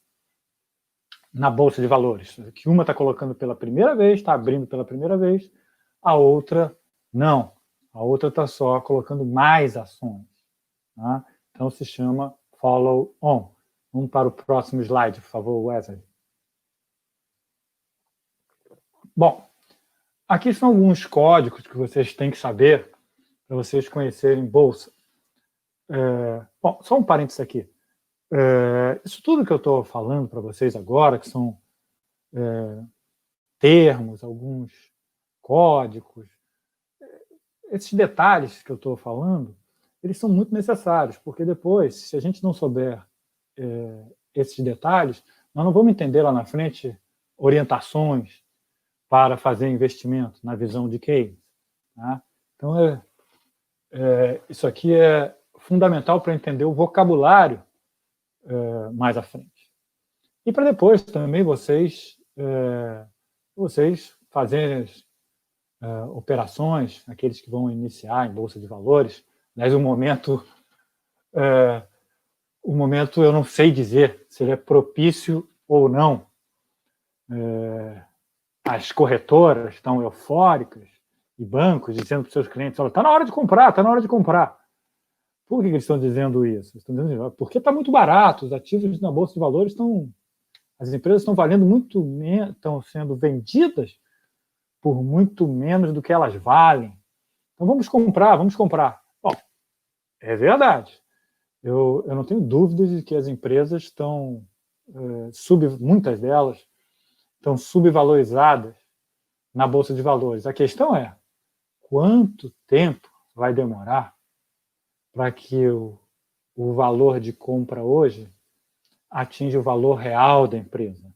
[SPEAKER 1] na Bolsa de Valores, que uma está colocando pela primeira vez, está abrindo pela primeira vez, a outra não. A outra está só colocando mais ações. Tá? Então, se chama follow-on. Vamos para o próximo slide, por favor, Wesley. Bom, aqui são alguns códigos que vocês têm que saber para vocês conhecerem bolsa. Bom, só um parênteses aqui. Isso tudo que eu estou falando para vocês agora, que são termos, alguns códigos, esses detalhes que eu estou falando, eles são muito necessários, porque depois, se a gente não souber esses detalhes, nós não vamos entender lá na frente orientações para fazer investimento na visão de Keynes. Tá? Então, isso aqui é fundamental para entender o vocabulário mais à frente. E para depois também vocês fazerem operações, aqueles que vão iniciar em Bolsa de Valores. Aliás, o momento eu não sei dizer se ele é propício ou não. As corretoras estão eufóricas e bancos dizendo para os seus clientes: olha, está na hora de comprar, está na hora de comprar. Por que eles estão dizendo isso? Estão dizendo, porque está muito barato, os ativos na Bolsa de Valores as empresas estão valendo muito menos, estão sendo vendidas por muito menos do que elas valem. Então vamos comprar, vamos comprar. Bom, é verdade. Eu não tenho dúvidas de que as empresas estão, muitas delas, estão subvalorizadas na Bolsa de Valores. A questão é, quanto tempo vai demorar para que o valor de compra hoje atinja o valor real da empresa?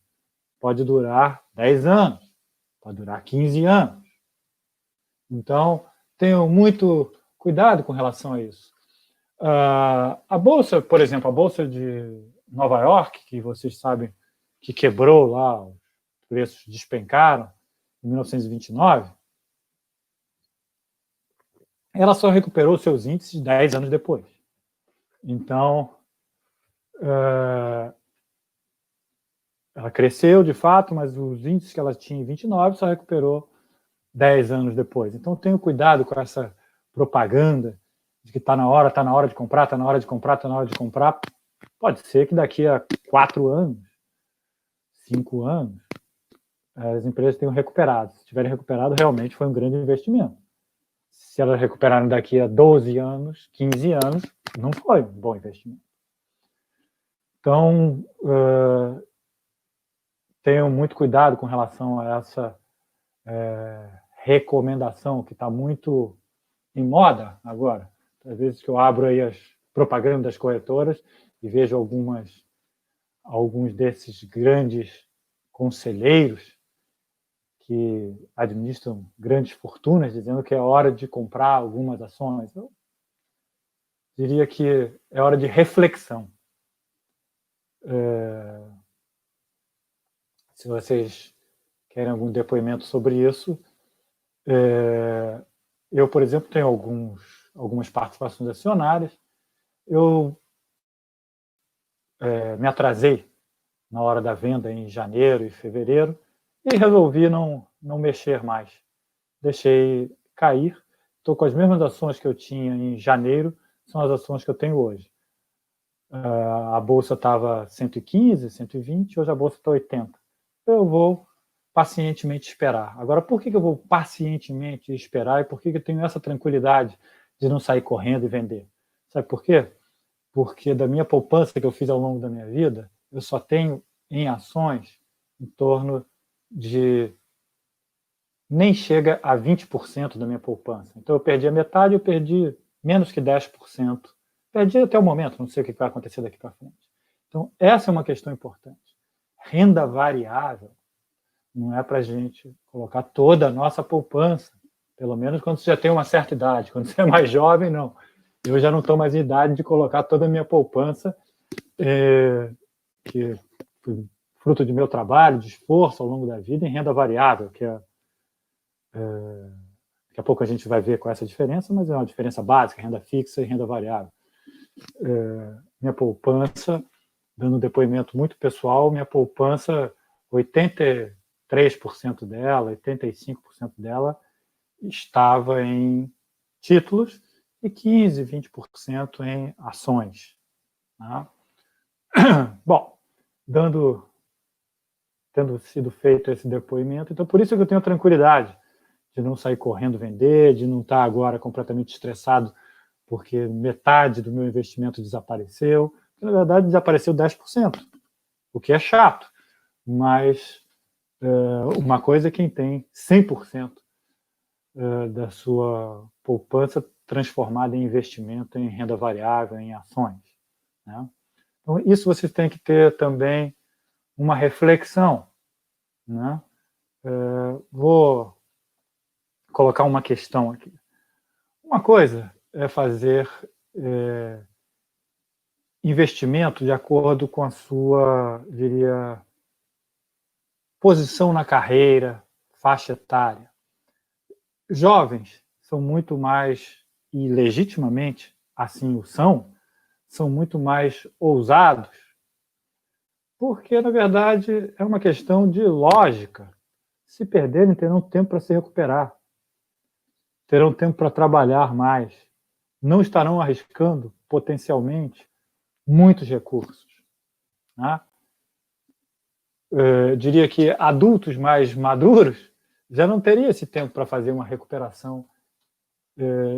[SPEAKER 1] Pode durar 10 anos, pode durar 15 anos. Então, tenham muito cuidado com relação a isso. A Bolsa, por exemplo, a Bolsa de Nova York, que vocês sabem que quebrou lá, os preços despencaram em 1929, ela só recuperou seus índices 10 anos depois. Então, ela cresceu de fato, mas os índices que ela tinha em 29 só recuperou 10 anos depois. Então, tenham cuidado com essa propaganda de que está na hora de comprar, está na hora de comprar, está na hora de comprar. Pode ser que daqui a 4 anos, 5 anos, as empresas tenham recuperado. Se tiverem recuperado, realmente foi um grande investimento. Se elas recuperarem daqui a 12 anos, 15 anos, não foi um bom investimento. Então, tenham muito cuidado com relação a essa recomendação que está muito em moda agora. Às vezes que eu abro aí as propagandas das corretoras e vejo alguns desses grandes conselheiros que administram grandes fortunas dizendo que é hora de comprar algumas ações. Eu diria que é hora de reflexão. Se vocês querem algum depoimento sobre isso, eu, por exemplo, tenho algumas participações acionárias. Eu me atrasei na hora da venda em janeiro e fevereiro e resolvi não mexer mais. Deixei cair. Estou com as mesmas ações que eu tinha em janeiro, são as ações que eu tenho hoje. A bolsa estava 115, 120, hoje a bolsa está 80. Eu vou pacientemente esperar. Agora, por que eu vou pacientemente esperar e por que eu tenho essa tranquilidade de não sair correndo e vender? Sabe por quê? Porque da minha poupança que eu fiz ao longo da minha vida, eu só tenho em ações em torno de... nem chega a 20% da minha poupança. Então, eu perdi a metade, eu perdi menos que 10%. Perdi até o momento, não sei o que vai acontecer daqui para frente. Então, essa é uma questão importante. Renda variável não é para a gente colocar toda a nossa poupança, pelo menos quando você já tem uma certa idade. Quando você é mais jovem, não. Eu já não estou mais em idade de colocar toda a minha poupança, que foi fruto de meu trabalho, de esforço ao longo da vida, em renda variável, que daqui a pouco a gente vai ver qual é essa diferença, mas é uma diferença básica, renda fixa e renda variável. Minha poupança, dando um depoimento muito pessoal, minha poupança, 83% dela, 85% dela estava em títulos e 15%, 20% em ações. Tá? Bom, tendo sido feito esse depoimento, então por isso que eu tenho tranquilidade de não sair correndo vender, de não estar agora completamente estressado porque metade do meu investimento desapareceu. Na verdade, desapareceu 10%, o que é chato, mas uma coisa é quem tem 100% da sua poupança transformada em investimento em renda variável, em ações, né? Então, isso vocês têm que ter também uma reflexão, né? Vou colocar uma questão aqui. Uma coisa é fazer investimento de acordo com a sua, diria, posição na carreira, faixa etária. Jovens são muito mais, e legitimamente assim o são muito mais ousados, porque, na verdade, é uma questão de lógica. Se perderem, terão tempo para se recuperar, terão tempo para trabalhar mais, não estarão arriscando, potencialmente, muitos recursos, né? Eu diria que adultos mais maduros já não teriam esse tempo para fazer uma recuperação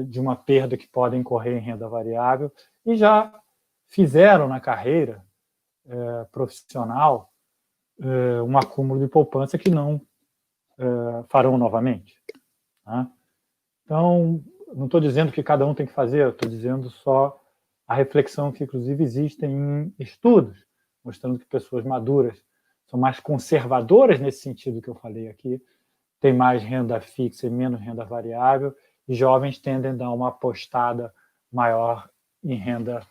[SPEAKER 1] de uma perda que podem correr em renda variável e já fizeram na carreira profissional um acúmulo de poupança que não farão novamente, né? Então, não estou dizendo que cada um tem que fazer, estou dizendo só a reflexão que, inclusive, existem em estudos, mostrando que pessoas maduras são mais conservadoras nesse sentido que eu falei aqui, têm mais renda fixa e menos renda variável, e jovens tendem a dar uma apostada maior em renda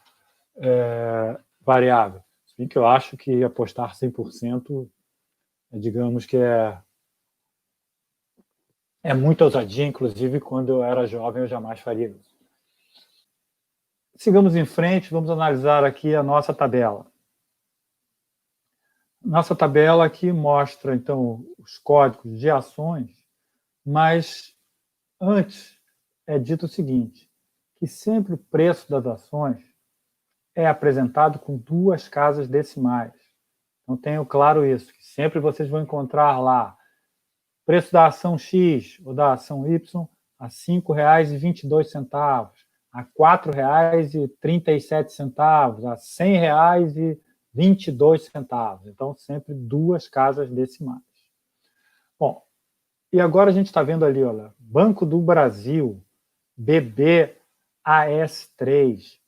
[SPEAKER 1] variável. Se bem que eu acho que apostar 100%, digamos que é muita ousadia, inclusive quando eu era jovem eu jamais faria isso. Sigamos em frente, vamos analisar aqui a nossa tabela. Nossa tabela aqui mostra, então, os códigos de ações, mas antes é dito o seguinte, que sempre o preço das ações é apresentado com 2 casas decimais. Então, tenham claro isso, que sempre vocês vão encontrar lá preço da ação X ou da ação Y a R$ 5,22, a R$ 4,37, a R$ 100,22. Então, sempre 2 casas decimais. Bom, e agora a gente está vendo ali, olha, Banco do Brasil, BBAS3,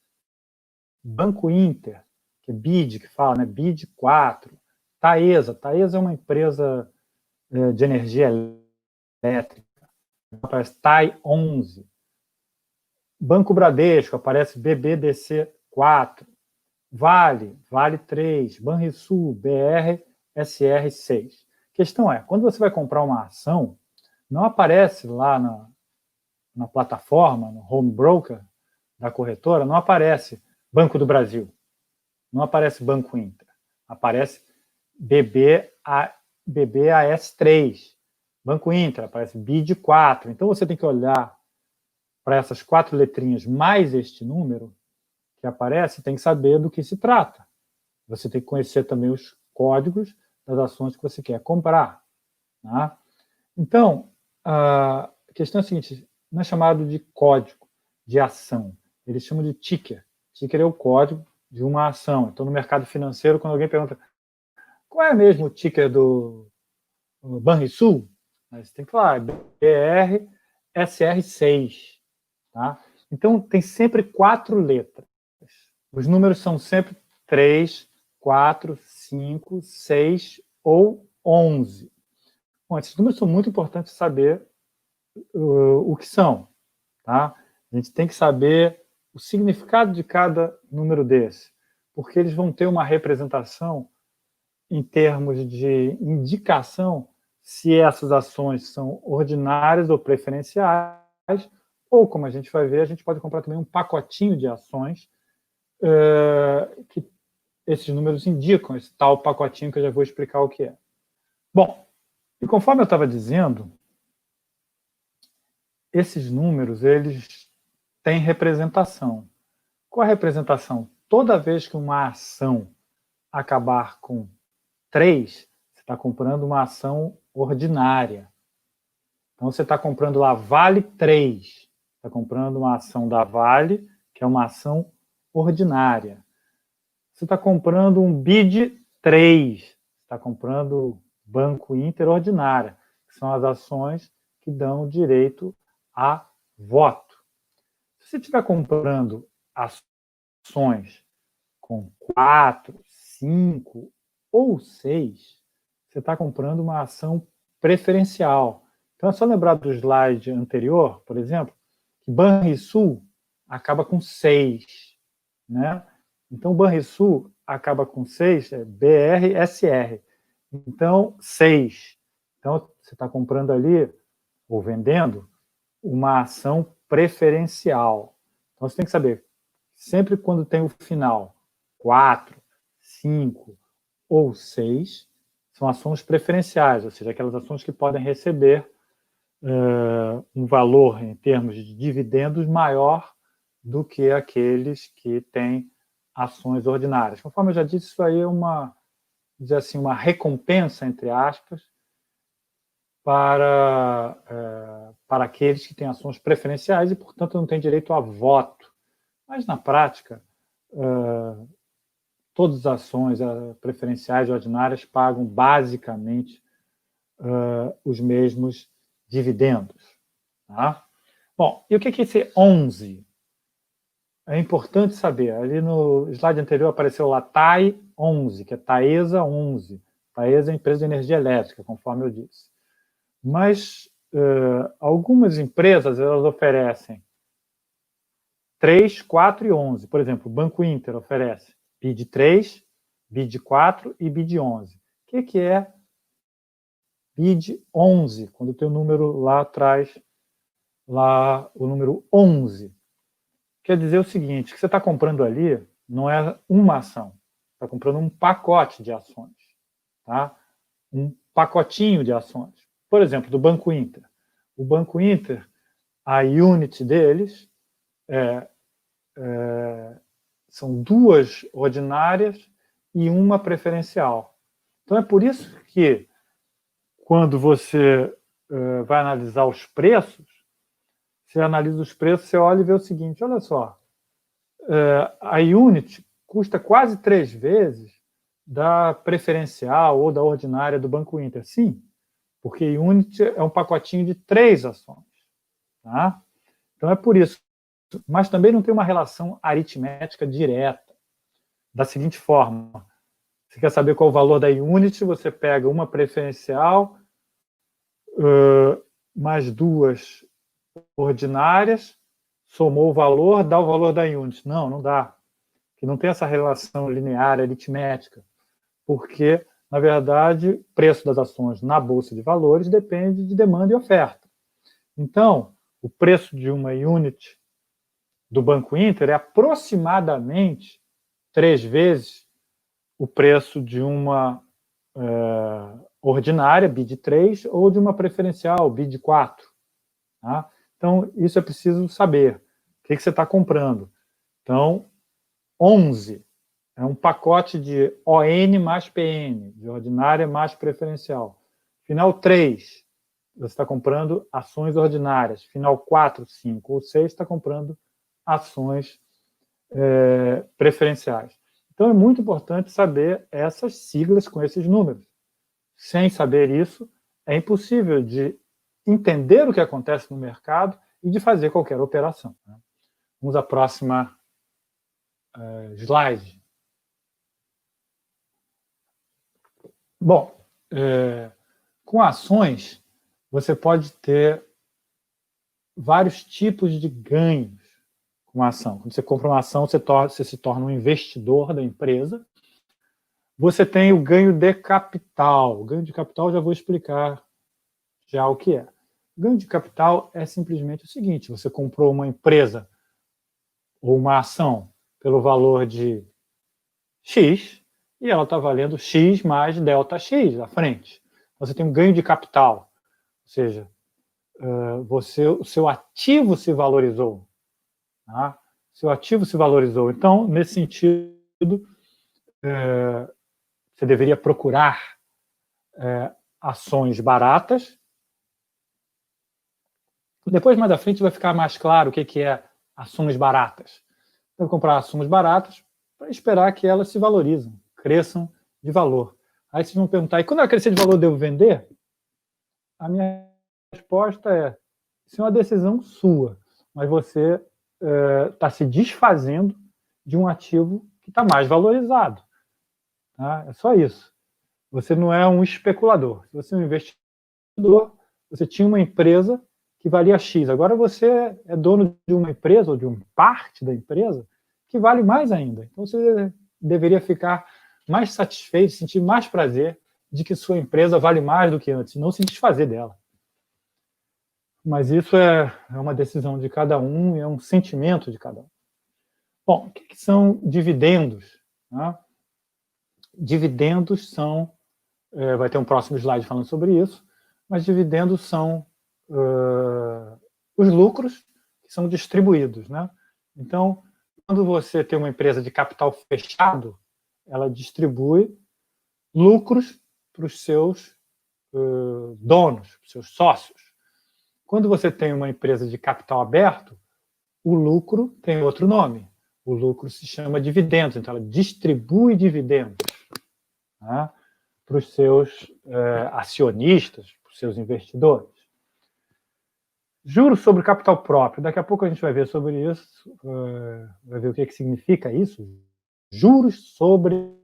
[SPEAKER 1] Banco Inter, que é BID, que fala, né? BID 4, Taesa é uma empresa de energia elétrica, aparece TAI 11, Banco Bradesco, aparece BBDC 4, Vale 3, Banrisul, BRSR 6. A questão é, quando você vai comprar uma ação, não aparece lá na plataforma, no home broker da corretora, não aparece Banco do Brasil, não aparece Banco Inter, aparece BBAS3, Banco Inter, aparece BID 4. Então você tem que olhar para essas 4 letrinhas mais este número que aparece, tem que saber do que se trata. Você tem que conhecer também os códigos das ações que você quer comprar, tá? Então, a questão é a seguinte, não é chamado de código de ação, eles chamam de ticker. Ticker é o código de uma ação. Então, no mercado financeiro, quando alguém pergunta qual é mesmo o ticker do Banrisul, você tem que falar BRSR6, tá? Então, tem sempre 4 letras. Os números são sempre 3, 4, 5, 6 ou 11. Bom, esses números são muito importantes saber o que são, tá? A gente tem que saber o significado de cada número desse, porque eles vão ter uma representação em termos de indicação se essas ações são ordinárias ou preferenciais, ou, como a gente vai ver, a gente pode comprar também um pacotinho de ações que esses números indicam, esse tal pacotinho que eu já vou explicar o que é. Bom, e conforme eu estava dizendo, esses números, eles têm representação. Qual a representação? Toda vez que uma ação acabar com 3, você está comprando uma ação ordinária. Então, você está comprando lá Vale 3. Está comprando uma ação da Vale, que é uma ação ordinária. Você está comprando um BID 3. Está comprando Banco Inter ordinária, que são as ações que dão direito a voto. Se você estiver comprando ações com 4, 5 ou 6, você está comprando uma ação preferencial. Então, é só lembrar do slide anterior, por exemplo, que Banrisul acaba com 6. Né? Então, Banrisul acaba com 6, é BRSR. Então, 6. Então, você está comprando ali, ou vendendo, uma ação preferencial. Então, você tem que saber, sempre quando tem o final 4, 5 ou 6, são ações preferenciais, ou seja, aquelas ações que podem receber um valor em termos de dividendos maior do que aqueles que têm ações ordinárias. Conforme eu já disse, isso aí é dizer assim, uma recompensa, entre aspas, para aqueles que têm ações preferenciais e, portanto, não têm direito a voto. Mas, na prática, todas as ações preferenciais e ordinárias pagam, basicamente, os mesmos dividendos. Tá? Bom, e o que é esse 11? É importante saber. Ali no slide anterior apareceu lá TAE 11, que é Taesa 11. Taesa é a empresa de energia elétrica, conforme eu disse. Mas algumas empresas elas oferecem 3, 4 e 11. Por exemplo, o Banco Inter oferece BID 3, BID 4 e BID 11. O que é BID 11? Quando tem o número lá atrás, lá o número 11. Quer dizer o seguinte, que você está comprando ali não é uma ação, está comprando um pacote de ações, tá? Um pacotinho de ações. Por exemplo, do Banco Inter. O Banco Inter, a unit deles são 2 ordinárias e uma preferencial. Então é por isso que quando você vai analisar os preços, você analisa os preços, você olha e vê o seguinte, olha só, a unit custa quase 3 vezes da preferencial ou da ordinária do Banco Inter. Sim, porque unit é um pacotinho de 3 ações. Tá? Então é por isso. Mas também não tem uma relação aritmética direta. Da seguinte forma, você quer saber qual o valor da unit, você pega uma preferencial, mais 2 ordinárias, somou o valor, dá o valor da unit. Não, não dá. Que não tem essa relação linear aritmética, porque, na verdade, o preço das ações na Bolsa de Valores depende de demanda e oferta. Então, o preço de uma unit do Banco Inter é aproximadamente 3 vezes o preço de uma ordinária, BID 3, ou de uma preferencial, BID 4. Tá? Então, isso é preciso saber. O que você está comprando? Então, 11 é um pacote de ON mais PN, de ordinária mais preferencial. Final 3, você está comprando ações ordinárias. Final 4, 5 ou 6, está comprando ações preferenciais. Então, é muito importante saber essas siglas com esses números. Sem saber isso, é impossível de entender o que acontece no mercado e de fazer qualquer operação. Vamos à próxima slide. Bom, com ações, você pode ter vários tipos de ganhos com a ação. Quando você compra uma ação, você se torna um investidor da empresa. Você tem o ganho de capital. O ganho de capital, já vou explicar já o que é. O ganho de capital é simplesmente o seguinte, você comprou uma empresa ou uma ação pelo valor de X e ela está valendo X mais delta X à frente. Você tem um ganho de capital, ou seja, o seu ativo se valorizou. Tá? Seu ativo se valorizou. Então, nesse sentido, você deveria procurar ações baratas. Depois, mais à frente, vai ficar mais claro o que é ações baratas. Vai comprar ações baratas para esperar que elas se valorizem, cresçam de valor. Aí vocês vão perguntar, e quando ela crescer de valor, eu devo vender? A minha resposta é, isso é uma decisão sua, mas você está se desfazendo de um ativo que está mais valorizado. Tá? É só isso. Você não é um especulador. Se você é um investidor, você tinha uma empresa que valia X. Agora você é dono de uma empresa, ou de uma parte da empresa, que vale mais ainda. Então você deveria ficar mais satisfeito, sentir mais prazer de que sua empresa vale mais do que antes, não se desfazer dela. Mas isso é uma decisão de cada um, é um sentimento de cada um. Bom, o que são dividendos? Né? Dividendos são, vai ter um próximo slide falando sobre isso, mas dividendos são os lucros que são distribuídos. Né? Então, quando você tem uma empresa de capital fechado, ela distribui lucros para os seus donos, para os seus sócios. Quando você tem uma empresa de capital aberto, o lucro tem outro nome. O lucro se chama dividendos, então ela distribui dividendos, né, para os seus acionistas, para os seus investidores. Juros sobre capital próprio. Daqui a pouco a gente vai ver sobre isso, vai ver o que significa isso. Juros sobre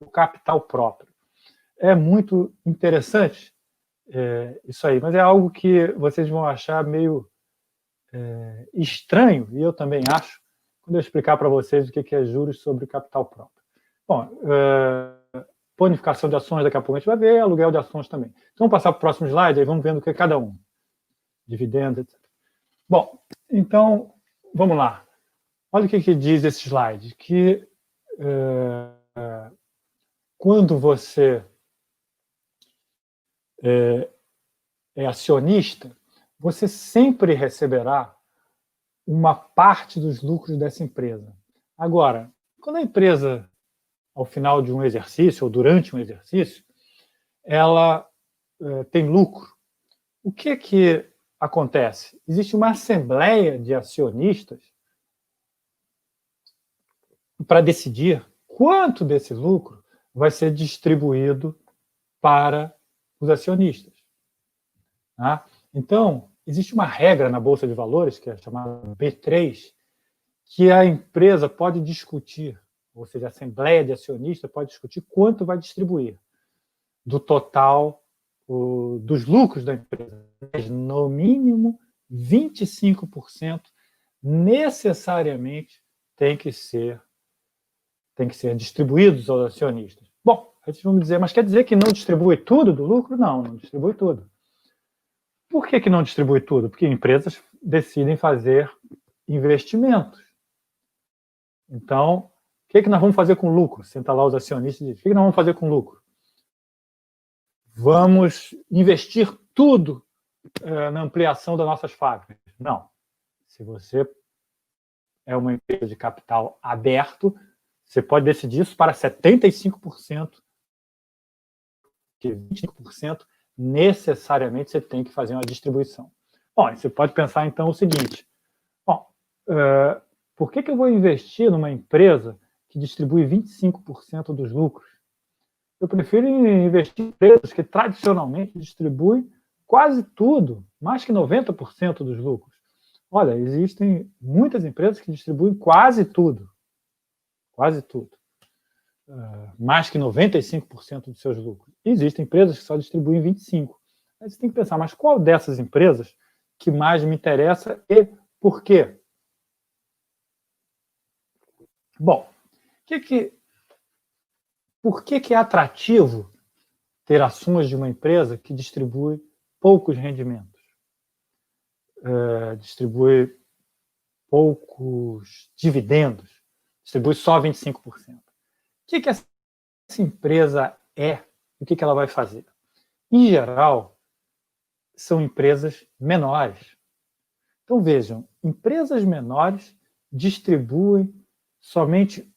[SPEAKER 1] o capital próprio. É muito interessante isso aí, mas é algo que vocês vão achar meio estranho, e eu também acho, quando eu explicar para vocês o que é juros sobre capital próprio. Bom, bonificação de ações, daqui a pouco a gente vai ver, aluguel de ações também. Então, vamos passar para o próximo slide, aí vamos vendo o que é cada um. Dividendos, etc. Bom, então, vamos lá. Olha o que diz esse slide, que quando você é acionista, você sempre receberá uma parte dos lucros dessa empresa. Agora, quando a empresa, ao final de um exercício, ou durante um exercício, ela tem lucro, o que acontece? Existe uma assembleia de acionistas para decidir quanto desse lucro vai ser distribuído para os acionistas. Tá? Então, existe uma regra na Bolsa de Valores, que é chamada B3, que a empresa pode discutir, ou seja, a Assembleia de Acionistas pode discutir quanto vai distribuir do total dos lucros da empresa. Mas, no mínimo, 25% necessariamente tem que ser distribuídos aos acionistas. Bom, aí vocês vão me dizer, mas quer dizer que não distribui tudo do lucro? Não, não distribui tudo. Por que não distribui tudo? Porque empresas decidem fazer investimentos. Então, o que nós vamos fazer com lucro? Senta lá os acionistas e diz, o que nós vamos fazer com lucro? Vamos investir tudo na ampliação das nossas fábricas. Não. Se você é uma empresa de capital aberto, você pode decidir isso para 75%, que 25% necessariamente você tem que fazer uma distribuição. Bom, você pode pensar então o seguinte, por que eu vou investir numa empresa que distribui 25% dos lucros? Eu prefiro investir em empresas que tradicionalmente distribuem quase tudo, mais que 90% dos lucros. Olha, existem muitas empresas que distribuem quase tudo, mais que 95% dos seus lucros. E existem empresas que só distribuem 25%. Aí você tem que pensar, mas qual dessas empresas que mais me interessa e por quê? Bom, por que é atrativo ter ações de uma empresa que distribui poucos rendimentos? Distribui poucos dividendos, distribui só 25%. O que essa empresa é? O que ela vai fazer? Em geral, são empresas menores. Então, vejam, empresas menores distribuem somente,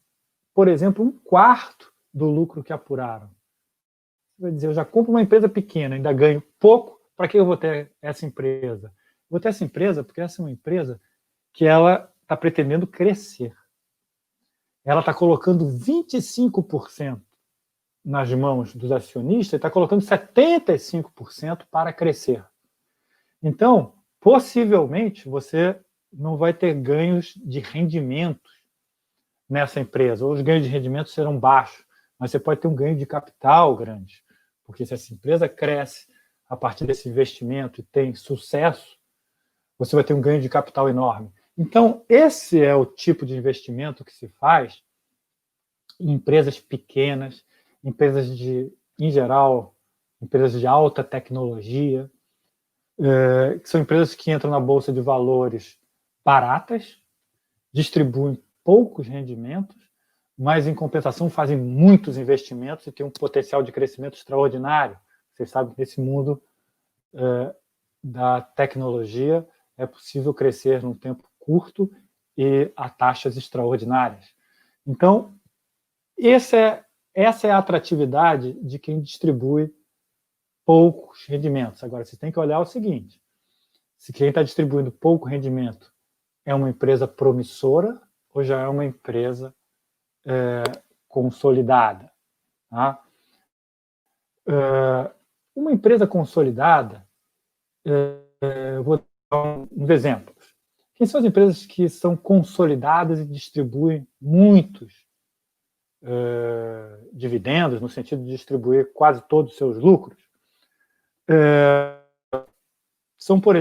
[SPEAKER 1] por exemplo, 1/4 do lucro que apuraram. Você vai dizer, eu já compro uma empresa pequena, ainda ganho pouco, para que eu vou ter essa empresa? Vou ter essa empresa porque essa é uma empresa que ela está pretendendo crescer. Ela está colocando 25% nas mãos dos acionistas e está colocando 75% para crescer. Então, possivelmente, você não vai ter ganhos de rendimentos nessa empresa, ou os ganhos de rendimento serão baixos, mas você pode ter um ganho de capital grande, porque se essa empresa cresce a partir desse investimento e tem sucesso, você vai ter um ganho de capital enorme. Então, esse é o tipo de investimento que se faz em empresas pequenas, empresas em geral, empresas de alta tecnologia, que são empresas que entram na bolsa de valores baratas, distribuem poucos rendimentos, mas em compensação fazem muitos investimentos e têm um potencial de crescimento extraordinário. Vocês sabem que nesse mundo da tecnologia é possível crescer num tempo curto e a taxas extraordinárias. Então, essa é a atratividade de quem distribui poucos rendimentos. Agora, você tem que olhar o seguinte, se quem está distribuindo pouco rendimento é uma empresa promissora ou já é uma empresa consolidada. Tá? Uma empresa consolidada, eu vou dar uns exemplos. Quem são as empresas que são consolidadas e distribuem muitos dividendos, no sentido de distribuir quase todos os seus lucros? São, por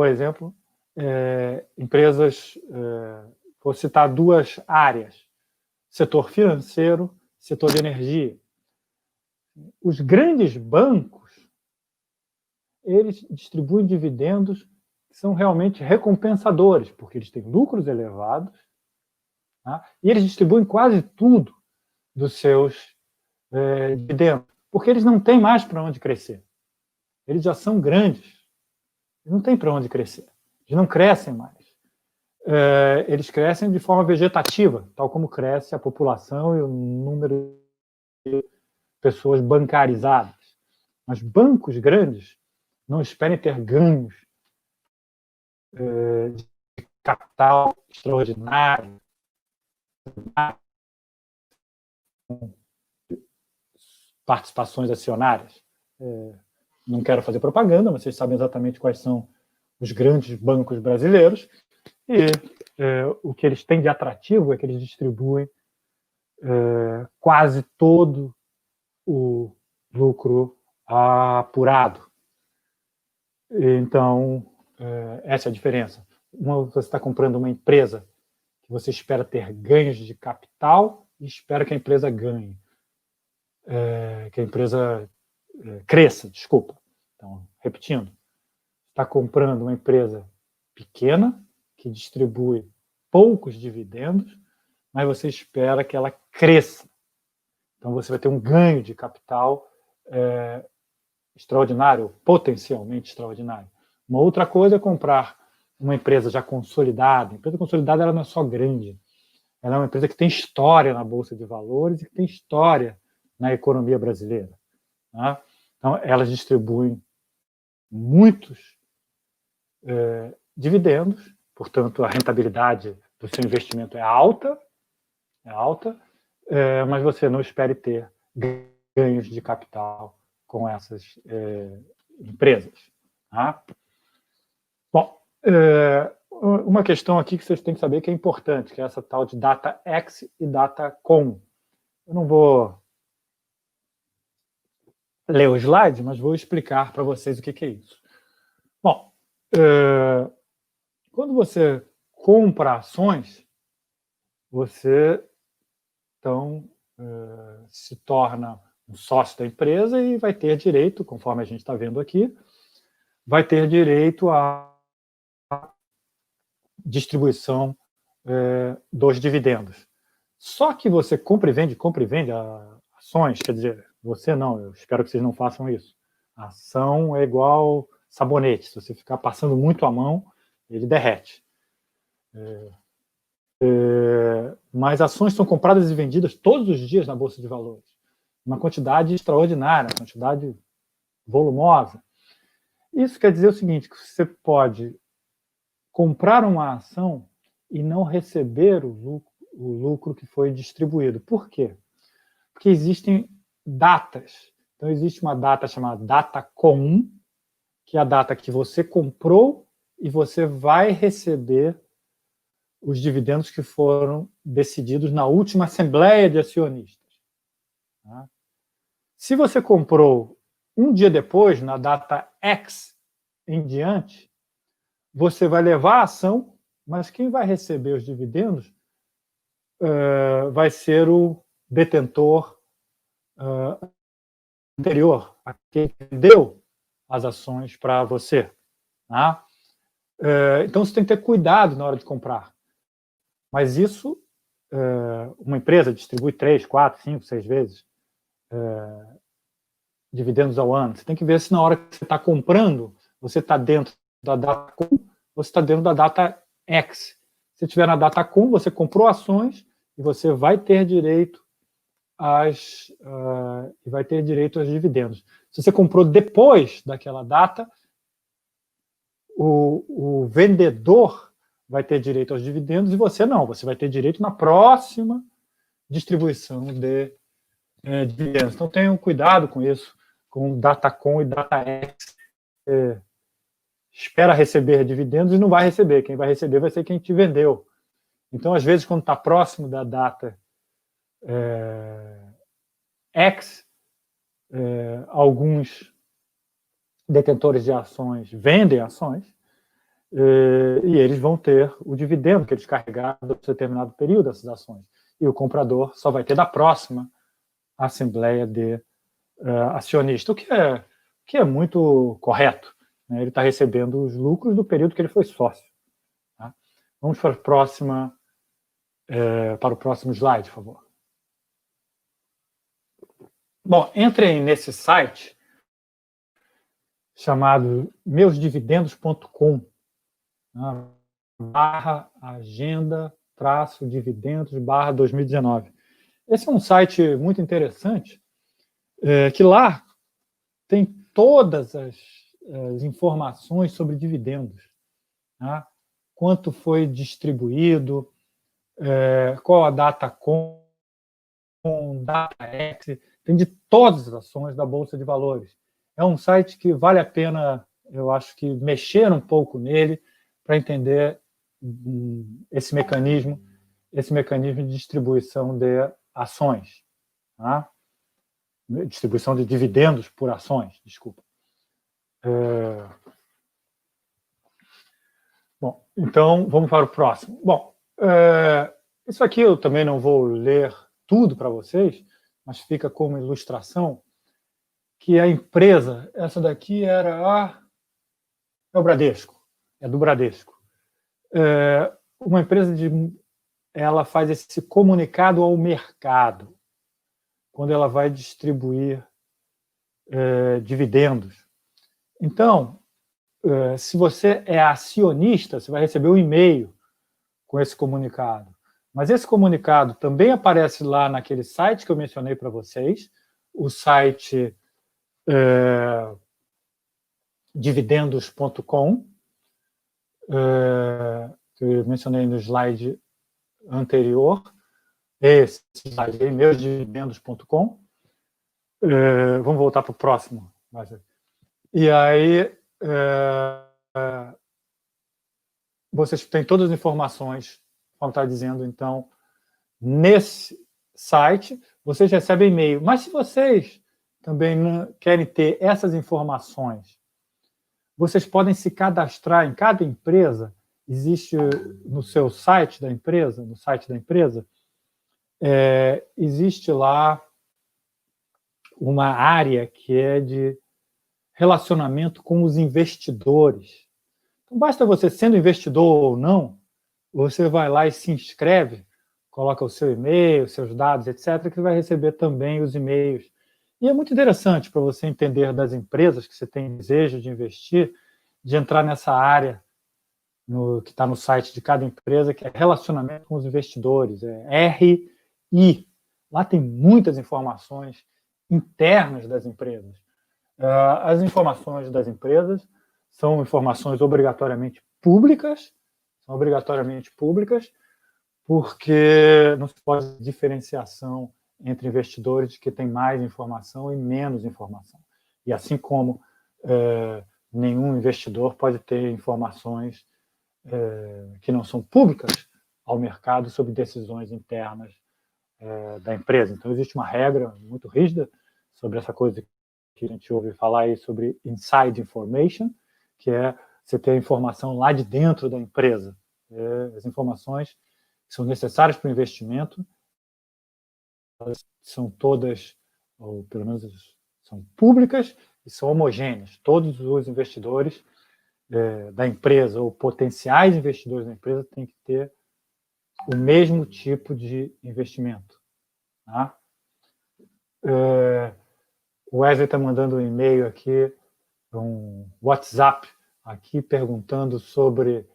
[SPEAKER 1] exemplo, empresas, vou citar duas áreas, setor financeiro, setor de energia. Os grandes bancos, eles distribuem dividendos que são realmente recompensadores, porque eles têm lucros elevados, tá? E eles distribuem quase tudo dos seus dividendos, porque eles não têm mais para onde crescer. Eles já são grandes, eles não têm para onde crescer, eles não crescem mais. Eles crescem de forma vegetativa, tal como cresce a população e o número de pessoas bancarizadas. Mas bancos grandes não esperem ter ganhos de capital extraordinário, participações acionárias. Não quero fazer propaganda, mas vocês sabem exatamente quais são os grandes bancos brasileiros, e o que eles têm de atrativo é que eles distribuem quase todo o lucro apurado. Então, essa é a diferença. Você está comprando uma empresa que você espera ter ganhos de capital e espera que a empresa ganhe. Que a empresa cresça, desculpa. Então, repetindo, está comprando uma empresa pequena que distribui poucos dividendos, mas você espera que ela cresça. Então, você vai ter um ganho de capital extraordinário, potencialmente extraordinário. Uma outra coisa é comprar uma empresa já consolidada. A empresa consolidada ela não é só grande, ela é uma empresa que tem história na Bolsa de Valores e que tem história na economia brasileira. Tá? Então, elas distribuem muitos dividendos, portanto, a rentabilidade do seu investimento é alta, mas você não espere ter ganhos de capital com essas empresas. Tá? Bom, uma questão aqui que vocês têm que saber que é importante, que é essa tal de DataX e DataCom. Eu não vou ler o slide, mas vou explicar para vocês o que é isso. Bom, quando você compra ações, você, então, se torna um sócio da empresa e vai ter direito, conforme a gente está vendo aqui, vai ter direito à distribuição dos dividendos. Só que você compra e vende ações, quer dizer, você não, eu espero que vocês não façam isso. A ação é igual sabonete, se você ficar passando muito a mão, ele derrete. Mas ações são compradas e vendidas todos os dias na Bolsa de Valores. Uma quantidade extraordinária, uma quantidade volumosa. Isso quer dizer o seguinte, que você pode comprar uma ação e não receber o lucro que foi distribuído. Por quê? Porque existem datas. Então, existe uma data chamada data com, que é a data que você comprou e você vai receber os dividendos que foram decididos na última assembleia de acionistas. Tá? Se você comprou um dia depois, na data X em diante, você vai levar a ação, mas quem vai receber os dividendos vai ser o detentor anterior, a quem deu as ações para você. Tá? Então, você tem que ter cuidado na hora de comprar. Mas isso, uma empresa distribui 3, 4, 5, 6 vezes dividendos ao ano. Você tem que ver se na hora que você está comprando, você está dentro da data com, ou você está dentro da data X. Se estiver na data com, você comprou ações e você vai ter direito aos dividendos. Se você comprou depois daquela data, o vendedor vai ter direito aos dividendos e você não. Você vai ter direito na próxima distribuição de dividendos. Então, tenham cuidado com isso, com data com e data X. Espera receber dividendos e não vai receber. Quem vai receber vai ser quem te vendeu. Então, às vezes, quando está próximo da data X, alguns detentores de ações vendem ações e eles vão ter o dividendo que eles carregaram por determinado período dessas ações. E o comprador só vai ter da próxima assembleia de acionista, o que é muito correto. Né? Ele está recebendo os lucros do período que ele foi sócio. Tá? Vamos para o próximo slide, por favor. Bom, entrem nesse site chamado meusdividendos.com, né? /agenda-dividendos/2019. Esse é um site muito interessante, que lá tem todas as informações sobre dividendos. Tá? Quanto foi distribuído, qual a data com, data X, tem de todas as ações da Bolsa de Valores. É um site que vale a pena, eu acho que, mexer um pouco nele para entender esse mecanismo de distribuição de ações. Tá? Distribuição de dividendos por ações, desculpa. Bom, então vamos para o próximo. Bom, isso aqui eu também não vou ler tudo para vocês, mas fica como ilustração que a empresa, essa daqui é o Bradesco, é do Bradesco. Uma empresa ela faz esse comunicado ao mercado quando ela vai distribuir dividendos. Então, se você é acionista, você vai receber um e-mail com esse comunicado. Mas esse comunicado também aparece lá naquele site que eu mencionei para vocês, o site dividendos.com, que eu mencionei no slide anterior. Esse slide aí, meusdividendos.com. Vamos voltar para o próximo. E aí, vocês têm todas as informações, como está dizendo, então, nesse site, vocês recebem e-mail. Mas se vocês também querem ter essas informações, vocês podem se cadastrar em cada empresa. Existe no seu site da empresa, existe lá uma área que é de relacionamento com os investidores. Então, basta você, sendo investidor ou não, você vai lá e se inscreve, coloca o seu e-mail, seus dados, etc., que vai receber também os e-mails. E é muito interessante para você entender das empresas que você tem desejo de investir, de entrar nessa área que está no site de cada empresa, que é relacionamento com os investidores, é RI. Lá tem muitas informações internas das empresas. As informações das empresas são informações obrigatoriamente públicas, porque não se pode diferenciação entre investidores que têm mais informação e menos informação. E assim como nenhum investidor pode ter informações que não são públicas ao mercado sobre decisões internas da empresa. Então, existe uma regra muito rígida sobre essa coisa que a gente ouve falar aí sobre inside information, que é você ter a informação lá de dentro da empresa. As informações que são necessárias para o investimento, elas são todas, ou pelo menos são públicas e são homogêneas. Todos os investidores da empresa ou potenciais investidores da empresa têm que ter o mesmo tipo de investimento. Tá? O Wesley está mandando um e-mail aqui, um WhatsApp aqui, perguntando sobre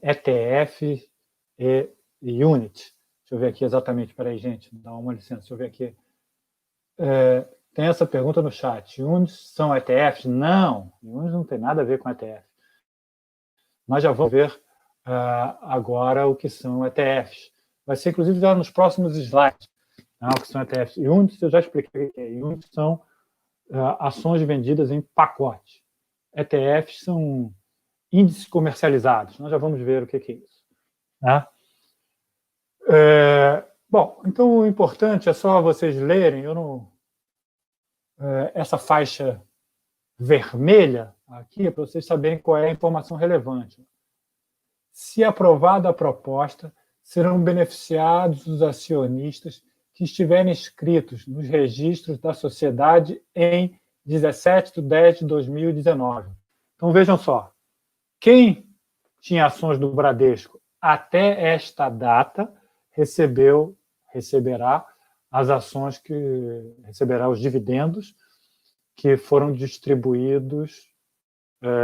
[SPEAKER 1] ETF e Unit. Deixa eu ver aqui exatamente, peraí, gente, dá uma licença, deixa eu ver aqui. Tem essa pergunta no chat. Units são ETFs? Não, Units não tem nada a ver com ETF. Nós já vamos ver agora o que são ETFs. Vai ser, inclusive, já nos próximos slides. O que são ETFs. Units, eu já expliquei o que é. Units são ações vendidas em pacote. ETFs são índices comercializados. Nós já vamos ver o que é isso. Tá? Bom, então o importante é só vocês lerem. Essa faixa vermelha aqui é para vocês saberem qual é a informação relevante. Se aprovada a proposta, serão beneficiados os acionistas que estiverem inscritos nos registros da sociedade em 17/10/2019. Então, vejam só. Quem tinha ações do Bradesco até esta data receberá as ações receberá os dividendos que foram distribuídos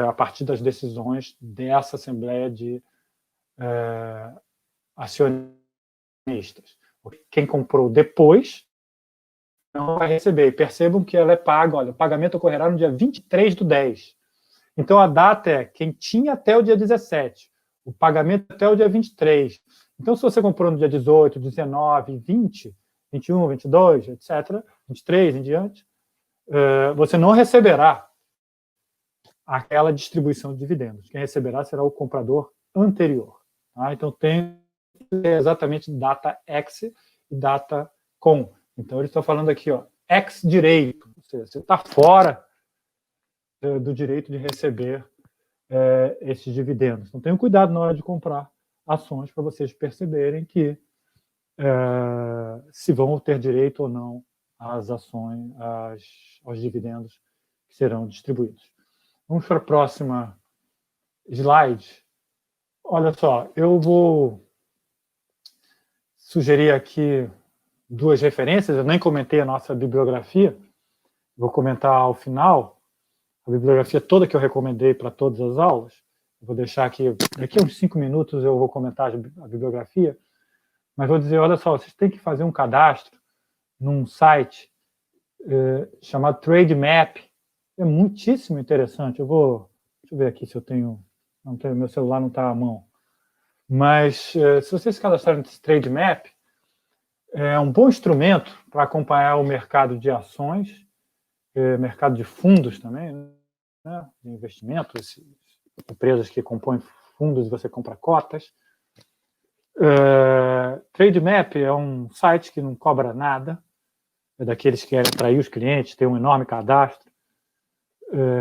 [SPEAKER 1] a partir das decisões dessa Assembleia de acionistas. Quem comprou depois não vai receber. E percebam que ela é paga. Olha, o pagamento ocorrerá no dia 23/10. Então, a data é quem tinha até o dia 17. O pagamento até o dia 23. Então, se você comprou no dia 18, 19, 20, 21, 22, etc., 23 em diante, você não receberá aquela distribuição de dividendos. Quem receberá será o comprador anterior. Tá? Então, tem exatamente data ex e data com. Então, eles estão falando aqui, ex direito, ou seja, você está fora do direito de receber esses dividendos. Então, tenham cuidado na hora de comprar ações para vocês perceberem que se vão ter direito ou não às ações, aos dividendos que serão distribuídos. Vamos para a próxima slide. Olha só, eu vou sugerir aqui duas referências. Eu nem comentei a nossa bibliografia, vou comentar ao final a bibliografia toda que eu recomendei para todas as aulas. Eu vou deixar aqui, daqui a uns 5 minutos eu vou comentar a bibliografia, mas vou dizer, olha só, vocês têm que fazer um cadastro num site chamado Trademap. É muitíssimo interessante. Deixa eu ver aqui se eu tenho... meu celular não está à mão. Mas se vocês se cadastrarem nesse Trademap, é um bom instrumento para acompanhar o mercado de ações, mercado de fundos também, né, de investimentos, empresas que compõem fundos e você compra cotas. Trademap é um site que não cobra nada, é daqueles que querem atrair os clientes, tem um enorme cadastro,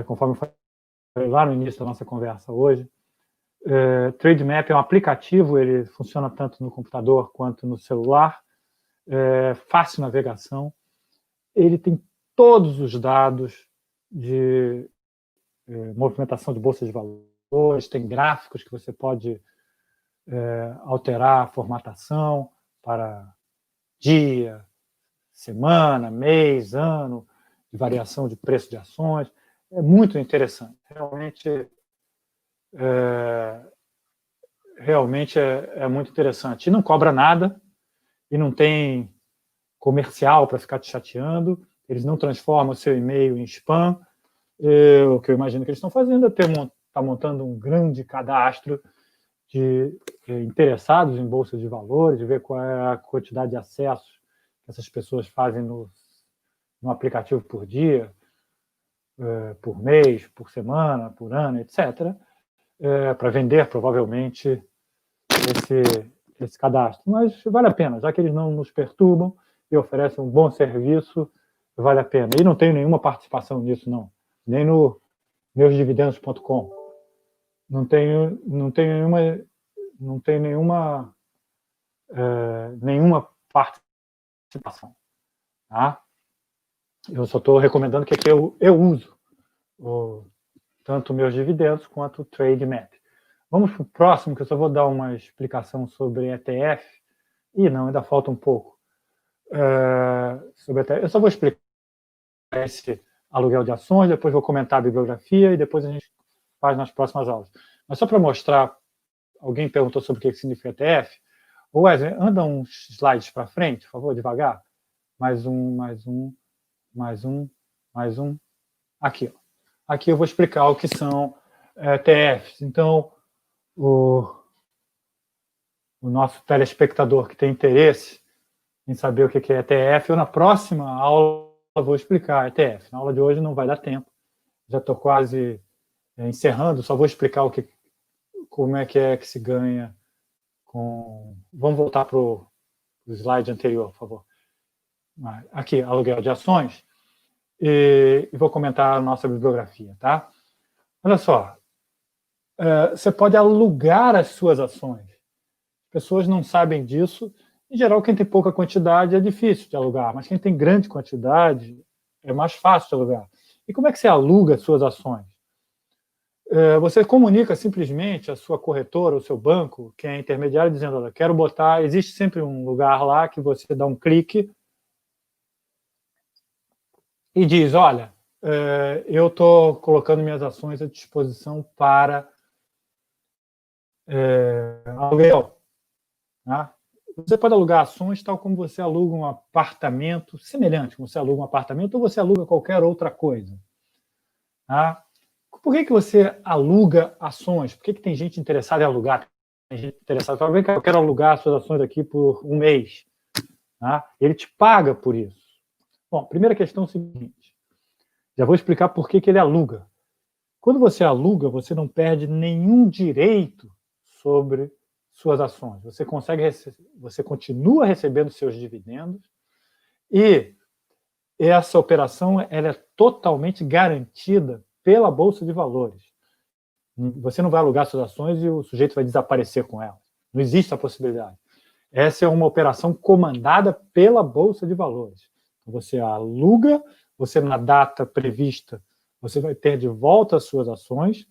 [SPEAKER 1] conforme eu falei lá no início da nossa conversa hoje. Trademap é um aplicativo, ele funciona tanto no computador quanto no celular, fácil navegação, ele tem todos os dados de movimentação de bolsa de valores, tem gráficos que você pode alterar a formatação para dia, semana, mês, ano, de variação de preço de ações. É muito interessante. Realmente realmente é muito interessante. E não cobra nada, e não tem comercial para ficar te chateando, eles não transformam o seu e-mail em spam. O que eu imagino que eles estão fazendo é estar montando um grande cadastro de interessados em bolsa de valores, ver qual é a quantidade de acessos que essas pessoas fazem no aplicativo por dia, por mês, por semana, por ano, etc., para vender, provavelmente, esse cadastro. Mas vale a pena, já que eles não nos perturbam e oferecem um bom serviço, vale a pena. E não tenho nenhuma participação nisso, não. Nem no meusdividendos.com. Não tenho nenhuma participação. Tá? Eu só estou recomendando que eu uso tanto meus dividendos quanto o TradeMap. Vamos para o próximo, que eu só vou dar uma explicação sobre ETF. Não, ainda falta um pouco. Sobre ETF. Eu só vou explicar esse aluguel de ações, depois vou comentar a bibliografia e depois a gente faz nas próximas aulas. Mas só para mostrar, alguém perguntou sobre o que significa ETF. Wesley, anda uns slides para frente, por favor, devagar. Mais um. Aqui, ó. Aqui eu vou explicar o que são ETFs. Então, o nosso telespectador que tem interesse em saber o que é ETF, eu na próxima aula vou explicar ETF. Na aula de hoje não vai dar tempo. Já estou quase encerrando, só vou explicar como é que se ganha com... Vamos voltar para o slide anterior, por favor. Aqui, aluguel de ações. E vou comentar a nossa bibliografia, tá? Olha só, você pode alugar as suas ações. As pessoas não sabem disso. Em geral, quem tem pouca quantidade é difícil de alugar, mas quem tem grande quantidade é mais fácil de alugar. E como é que você aluga as suas ações? Você comunica simplesmente a sua corretora, o seu banco, que é intermediário, dizendo, olha, quero botar... Existe sempre um lugar lá que você dá um clique e diz, olha, eu estou colocando minhas ações à disposição para aluguel. Tá? Você pode alugar ações tal como você aluga um apartamento, semelhante como você aluga um apartamento, ou você aluga qualquer outra coisa. Tá? Por que você aluga ações? Por que tem gente interessada em alugar? Tem gente interessada em falar, eu quero alugar as suas ações aqui por um mês. Tá? Ele te paga por isso. Bom, primeira questão é o seguinte. Já vou explicar por que ele aluga. Quando você aluga, você não perde nenhum direito sobre suas ações. Você continua recebendo seus dividendos e essa operação ela é totalmente garantida pela Bolsa de Valores. Você não vai alugar suas ações e o sujeito vai desaparecer com elas. Não existe a possibilidade. Essa é uma operação comandada pela Bolsa de Valores. Você aluga, você na data prevista, você vai ter de volta as suas ações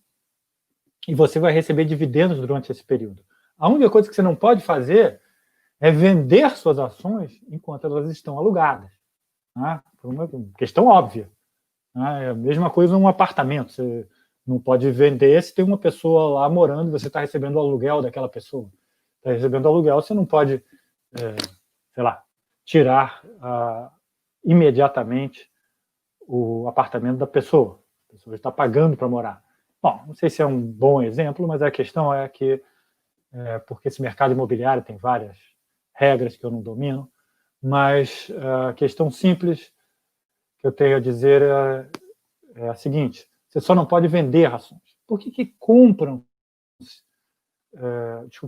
[SPEAKER 1] e você vai receber dividendos durante esse período. A única coisa que você não pode fazer é vender suas ações enquanto elas estão alugadas. Né? Por uma questão óbvia. Né? É a mesma coisa um apartamento. Você não pode vender se tem uma pessoa lá morando e você está recebendo o aluguel daquela pessoa. Está recebendo aluguel, você não pode, sei lá, tirar imediatamente o apartamento da pessoa. A pessoa está pagando para morar. Bom, não sei se é um bom exemplo, mas a questão é que, porque esse mercado imobiliário tem várias regras que eu não domino, mas a questão simples que eu tenho a dizer é a seguinte: você só não pode vender ações. Por que compram?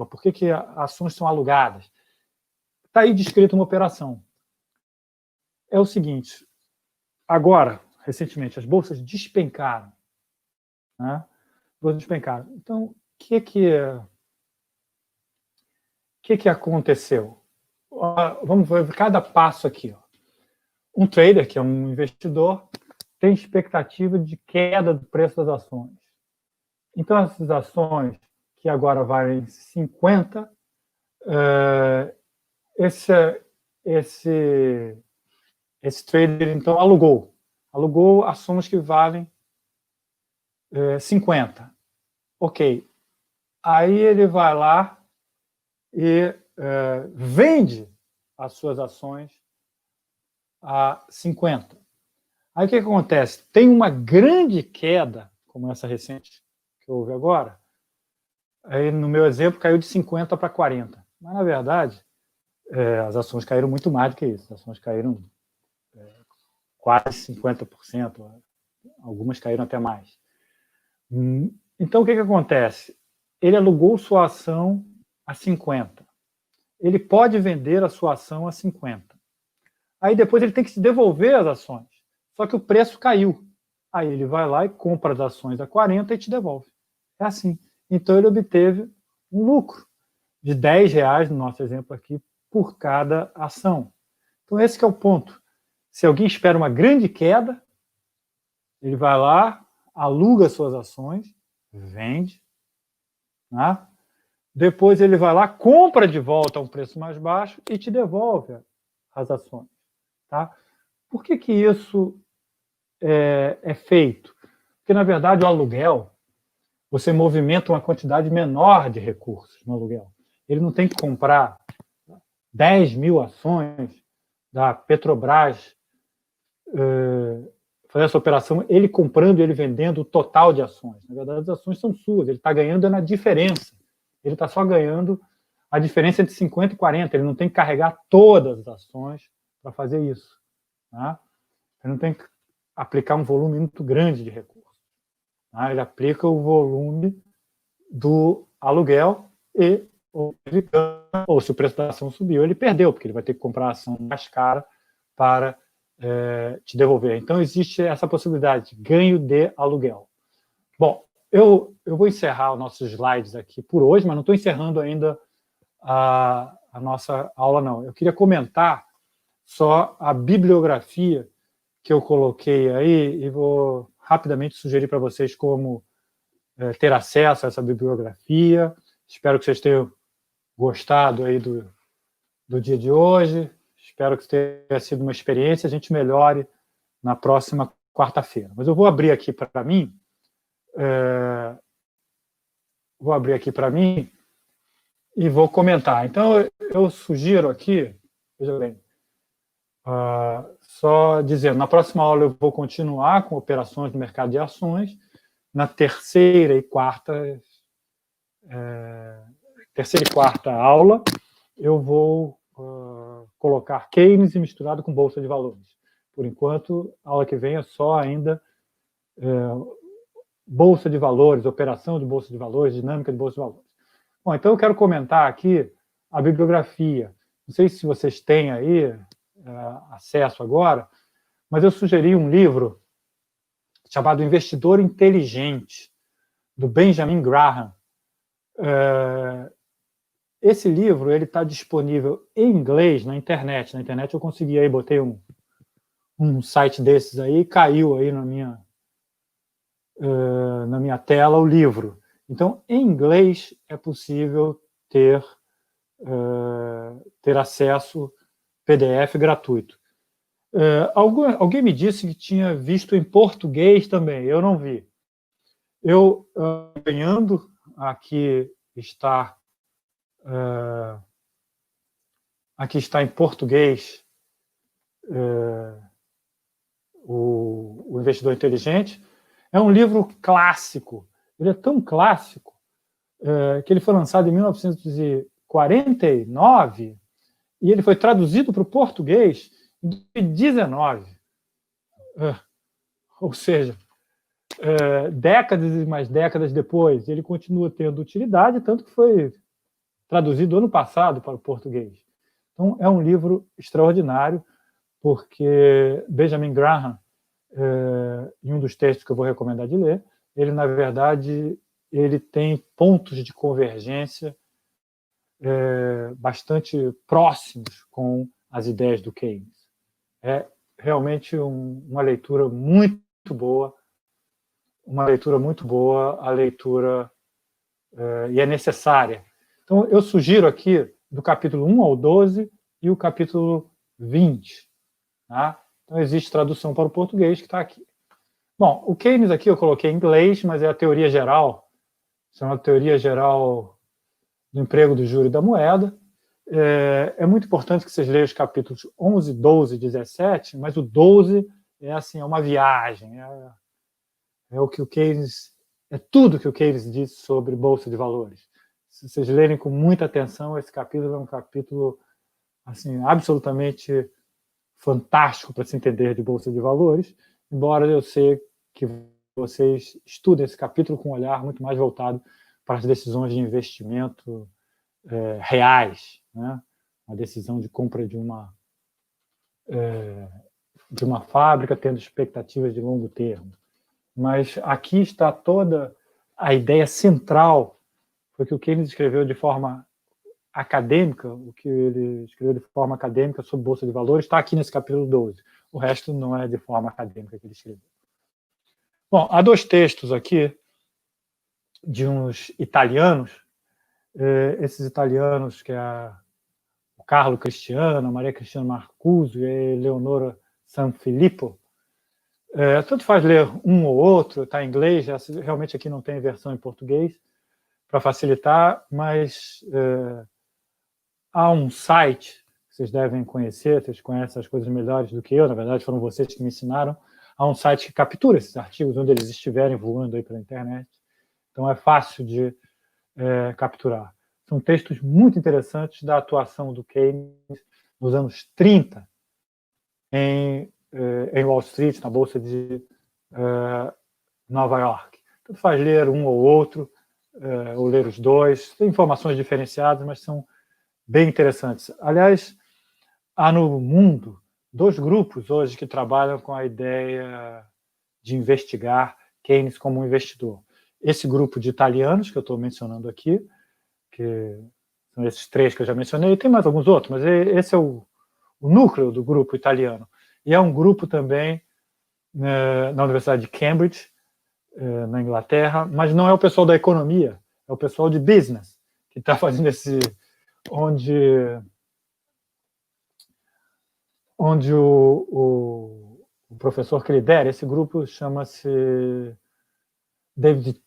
[SPEAKER 1] Por que ações são alugadas? Está aí descrito uma operação. É o seguinte, agora, recentemente, as bolsas despencaram. Né? Então, o que aconteceu? Vamos ver cada passo aqui. Ó. Um trader, que é um investidor, tem expectativa de queda do preço das ações. Então, essas ações que agora valem 50, esse trader, então, alugou ações que valem 50. Ok. aí ele vai lá e vende as suas ações a 50. Aí o que acontece? Tem uma grande queda, como essa recente que houve agora. Aí, no meu exemplo, caiu de 50 para 40. Mas, na verdade, as ações caíram muito mais do que isso. As ações caíram quase 50%, algumas caíram até mais. Então, o que acontece? Ele alugou sua ação a 50. Ele pode vender a sua ação a 50. Aí depois ele tem que se devolver as ações. Só que o preço caiu. Aí ele vai lá e compra as ações a 40 e te devolve. É assim. Então ele obteve um lucro de R$10, no nosso exemplo aqui, por cada ação. Então esse que é o ponto. Se alguém espera uma grande queda, ele vai lá, aluga suas ações, vende, né? Depois ele vai lá, compra de volta a um preço mais baixo e te devolve as ações. Tá? Por que isso é feito? Porque, na verdade, o aluguel, você movimenta uma quantidade menor de recursos no aluguel. Ele não tem que comprar 10 mil ações da Petrobras, fazer essa operação, ele comprando e ele vendendo o total de ações. Na verdade, as ações são suas, ele está ganhando na diferença. Ele está só ganhando a diferença entre 50 e 40. Ele não tem que carregar todas as ações para fazer isso. Tá? Ele não tem que aplicar um volume muito grande de recursos. Tá? Ele aplica o volume do aluguel e ou se o preço da ação subiu, ele perdeu, porque ele vai ter que comprar a ação mais cara para te devolver. Então, existe essa possibilidade de ganho de aluguel. Bom, eu vou encerrar os nossos slides aqui por hoje, mas não estou encerrando ainda a nossa aula, não. Eu queria comentar só a bibliografia que eu coloquei aí e vou rapidamente sugerir para vocês como ter acesso a essa bibliografia. Espero que vocês tenham gostado aí do dia de hoje. Espero que tenha sido uma experiência. A gente melhore na próxima quarta-feira. Mas eu vou abrir aqui para mim. Vou abrir aqui para mim e vou comentar. Então, eu sugiro aqui, veja bem, só dizendo, na próxima aula eu vou continuar com operações no mercado de ações. Na terceira e quarta aula, eu vou colocar Keynes misturado com Bolsa de Valores. Por enquanto, a aula que vem é só ainda Bolsa de Valores, operação de Bolsa de Valores, dinâmica de Bolsa de Valores. Bom, então eu quero comentar aqui a bibliografia. Não sei se vocês têm aí acesso agora, mas eu sugeri um livro chamado Investidor Inteligente, do Benjamin Graham. Esse livro ele está disponível em inglês na internet. Na internet eu consegui aí, botei um site desses aí, caiu aí na minha tela o livro. Então, em inglês é possível ter acesso PDF gratuito. Alguém me disse que tinha visto em português também. Eu não vi. Eu ganhando aqui está em português o Investidor Inteligente. É um livro clássico. Ele é tão clássico que ele foi lançado em 1949 e ele foi traduzido para o português em 2019. Ou seja, décadas e mais décadas depois, ele continua tendo utilidade, tanto que foi traduzido ano passado para o português. Então, é um livro extraordinário, porque Benjamin Graham, em um dos textos que eu vou recomendar de ler, ele, na verdade, ele tem pontos de convergência bastante próximos com as ideias do Keynes. É realmente uma leitura muito boa, a leitura e é necessária. Então, eu sugiro aqui do capítulo 1 ao 12 e o capítulo 20. Tá? Então, existe tradução para o português que está aqui. Bom, o Keynes aqui eu coloquei em inglês, mas é a teoria geral chamado Teoria Geral do Emprego, do Juro e da Moeda. É muito importante que vocês leiam os capítulos 11, 12 e 17, mas o 12 é uma viagem, o que o Keynes, é tudo que o Keynes disse sobre Bolsa de Valores. Se vocês lerem com muita atenção, esse capítulo é um capítulo assim, absolutamente fantástico para se entender de Bolsa de Valores, embora eu sei que vocês estudem esse capítulo com um olhar muito mais voltado para as decisões de investimento reais, né? A decisão de compra de uma fábrica tendo expectativas de longo termo. Mas aqui está toda a ideia central, foi que o Keynes escreveu de forma acadêmica, o que ele escreveu de forma acadêmica sobre Bolsa de Valores está aqui nesse capítulo 12. O resto não é de forma acadêmica que ele escreveu. Bom, há 2 textos aqui de uns italianos, esses italianos que é o Carlo Cristiano, a Maria Cristina Marcuzzo e a Eleonora Sanfilippo. Tanto faz ler um ou outro, está em inglês, realmente aqui não tem versão em português, para facilitar, mas há um site que vocês devem conhecer, vocês conhecem as coisas melhores do que eu, na verdade foram vocês que me ensinaram, há um site que captura esses artigos onde eles estiverem voando aí pela internet, então é fácil de capturar. São textos muito interessantes da atuação do Keynes nos anos 30 em Wall Street, na Bolsa de Nova York. Tanto faz ler um ou outro, ou ler os dois, tem informações diferenciadas, mas são bem interessantes. Aliás, há no mundo 2 grupos hoje que trabalham com a ideia de investigar Keynes como um investidor. Esse grupo de italianos que eu estou mencionando aqui, que são esses 3 que eu já mencionei, tem mais alguns outros, mas esse é o núcleo do grupo italiano. E é um grupo também na Universidade de Cambridge, na Inglaterra, mas não é o pessoal da economia, é o pessoal de business que está fazendo onde o professor que lidera esse grupo chama-se David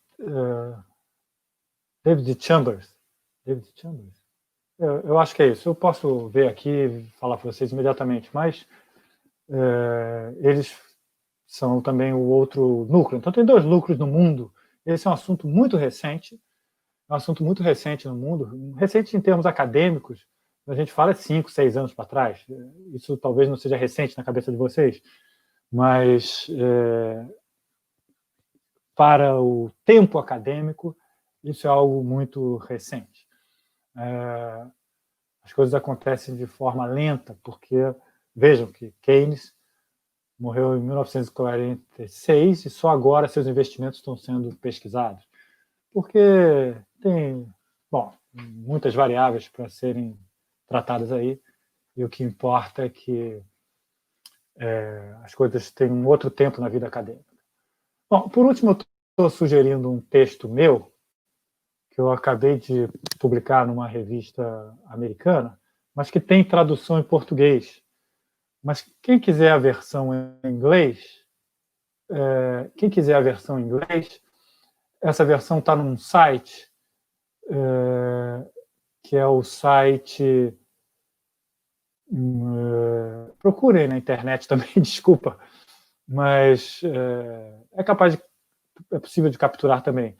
[SPEAKER 1] Chambers. David Chambers? Eu acho que é isso. Eu posso ver aqui e falar para vocês imediatamente, mas eles são também o outro núcleo. Então, tem 2 núcleos no mundo. Esse é um assunto muito recente, no mundo, recente em termos acadêmicos. A gente fala 5, 6 anos para trás. Isso talvez não seja recente na cabeça de vocês, mas para o tempo acadêmico, isso é algo muito recente. As coisas acontecem de forma lenta, porque vejam que Keynes morreu em 1946 e só agora seus investimentos estão sendo pesquisados, porque tem, muitas variáveis para serem tratadas aí, e o que importa é que as coisas têm um outro tempo na vida acadêmica. Bom, por último, eu estou sugerindo um texto meu, que eu acabei de publicar numa revista americana, mas que tem tradução em português. Mas quem quiser a versão em inglês, essa versão está num site, que é o site... procurem na internet também, desculpa, mas é possível de capturar também.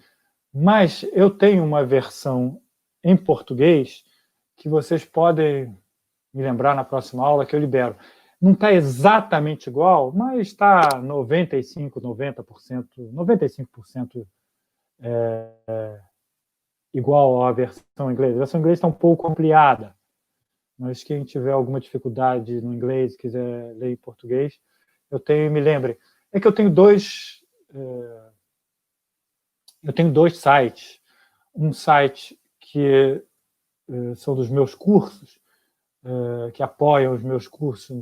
[SPEAKER 1] Mas eu tenho uma versão em português que vocês podem me lembrar na próxima aula que eu libero. Não está exatamente igual, mas está 95% igual à versão inglesa. A versão inglesa está um pouco ampliada, mas quem tiver alguma dificuldade no inglês, quiser ler em português, me lembre. É que eu tenho dois sites. Um site que são dos meus cursos, que apoiam os meus cursos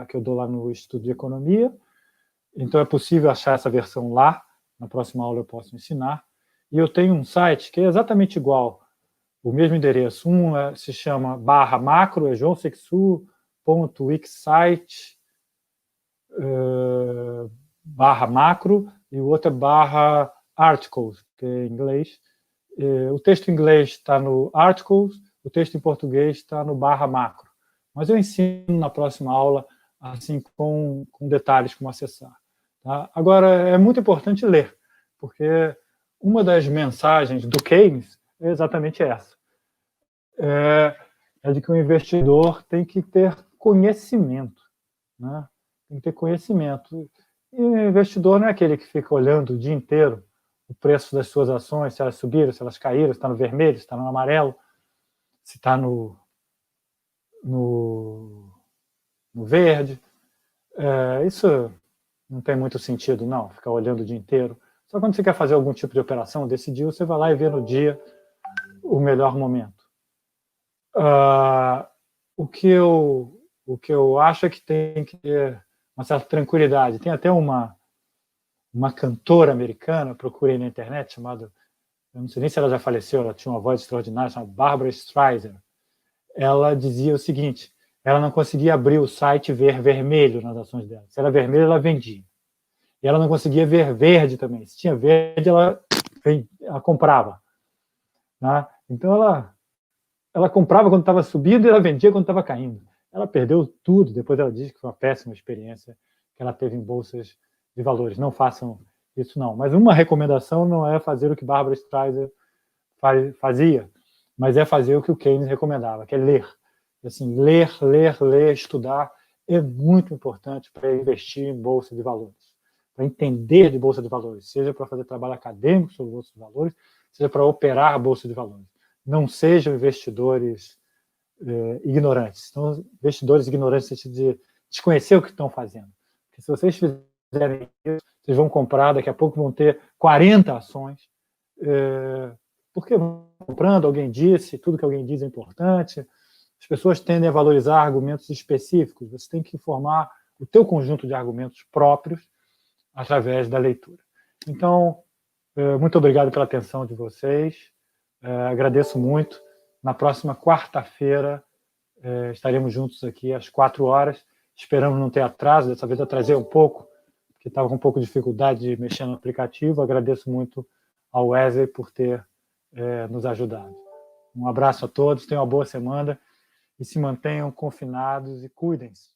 [SPEAKER 1] que eu dou lá no Instituto de Economia. Então é possível achar essa versão lá. Na próxima aula eu posso ensinar. E eu tenho um site que é exatamente igual, o mesmo endereço. Um se chama /macro, é joãosexu.wixsite /macro, e o outro é /articles, que é em inglês. O texto em inglês está no Articles, o texto em português está no /macro. Mas eu ensino na próxima aula, assim, com detalhes como acessar. Tá? Agora, é muito importante ler, porque uma das mensagens do Keynes é exatamente essa. É de que o investidor tem que ter conhecimento. Né? Tem que ter conhecimento. E o investidor não é aquele que fica olhando o dia inteiro o preço das suas ações, se elas subiram, se elas caíram, se está no vermelho, se está no amarelo, se está no verde. Isso não tem muito sentido, não, ficar olhando o dia inteiro. Só quando você quer fazer algum tipo de operação, decidiu, você vai lá e vê no dia o melhor momento. O que eu acho é que tem que ter uma certa tranquilidade. Tem até uma cantora americana, procurei na internet, chamada, eu não sei nem se ela já faleceu, ela tinha uma voz extraordinária, chamada Barbra Streisand. Ela dizia o seguinte: ela não conseguia abrir o site e ver vermelho nas ações dela. Se era vermelho, ela vendia. E ela não conseguia ver verde também. Se tinha verde, ela comprava. Né? Então, ela comprava quando estava subindo e ela vendia quando estava caindo. Ela perdeu tudo. Depois ela disse que foi uma péssima experiência que ela teve em bolsas de valores. Não façam isso, não. Mas uma recomendação não é fazer o que Barbra Streisand fazia, mas é fazer o que o Keynes recomendava, que é ler. Assim, ler, estudar é muito importante para investir em bolsa de valores, para entender de bolsa de valores, seja para fazer trabalho acadêmico sobre bolsa de valores, seja para operar a bolsa de valores. Não sejam investidores ignorantes. Então, investidores ignorantes no sentido de desconhecer o que estão fazendo. Porque se vocês fizerem isso, vocês vão comprar, daqui a pouco vão ter 40 ações, porque vão comprando, alguém disse, tudo que alguém diz é importante. As pessoas tendem a valorizar argumentos específicos. Você tem que formar o teu conjunto de argumentos próprios através da leitura. Então, muito obrigado pela atenção de vocês. Agradeço muito. Na próxima quarta-feira estaremos juntos aqui às 4h. Esperamos não ter atraso. Dessa vez atrasei um pouco, porque estava com um pouco de dificuldade de mexer no aplicativo. Agradeço muito ao Wesley por ter nos ajudado. Um abraço a todos, tenham uma boa semana e se mantenham confinados e cuidem-se.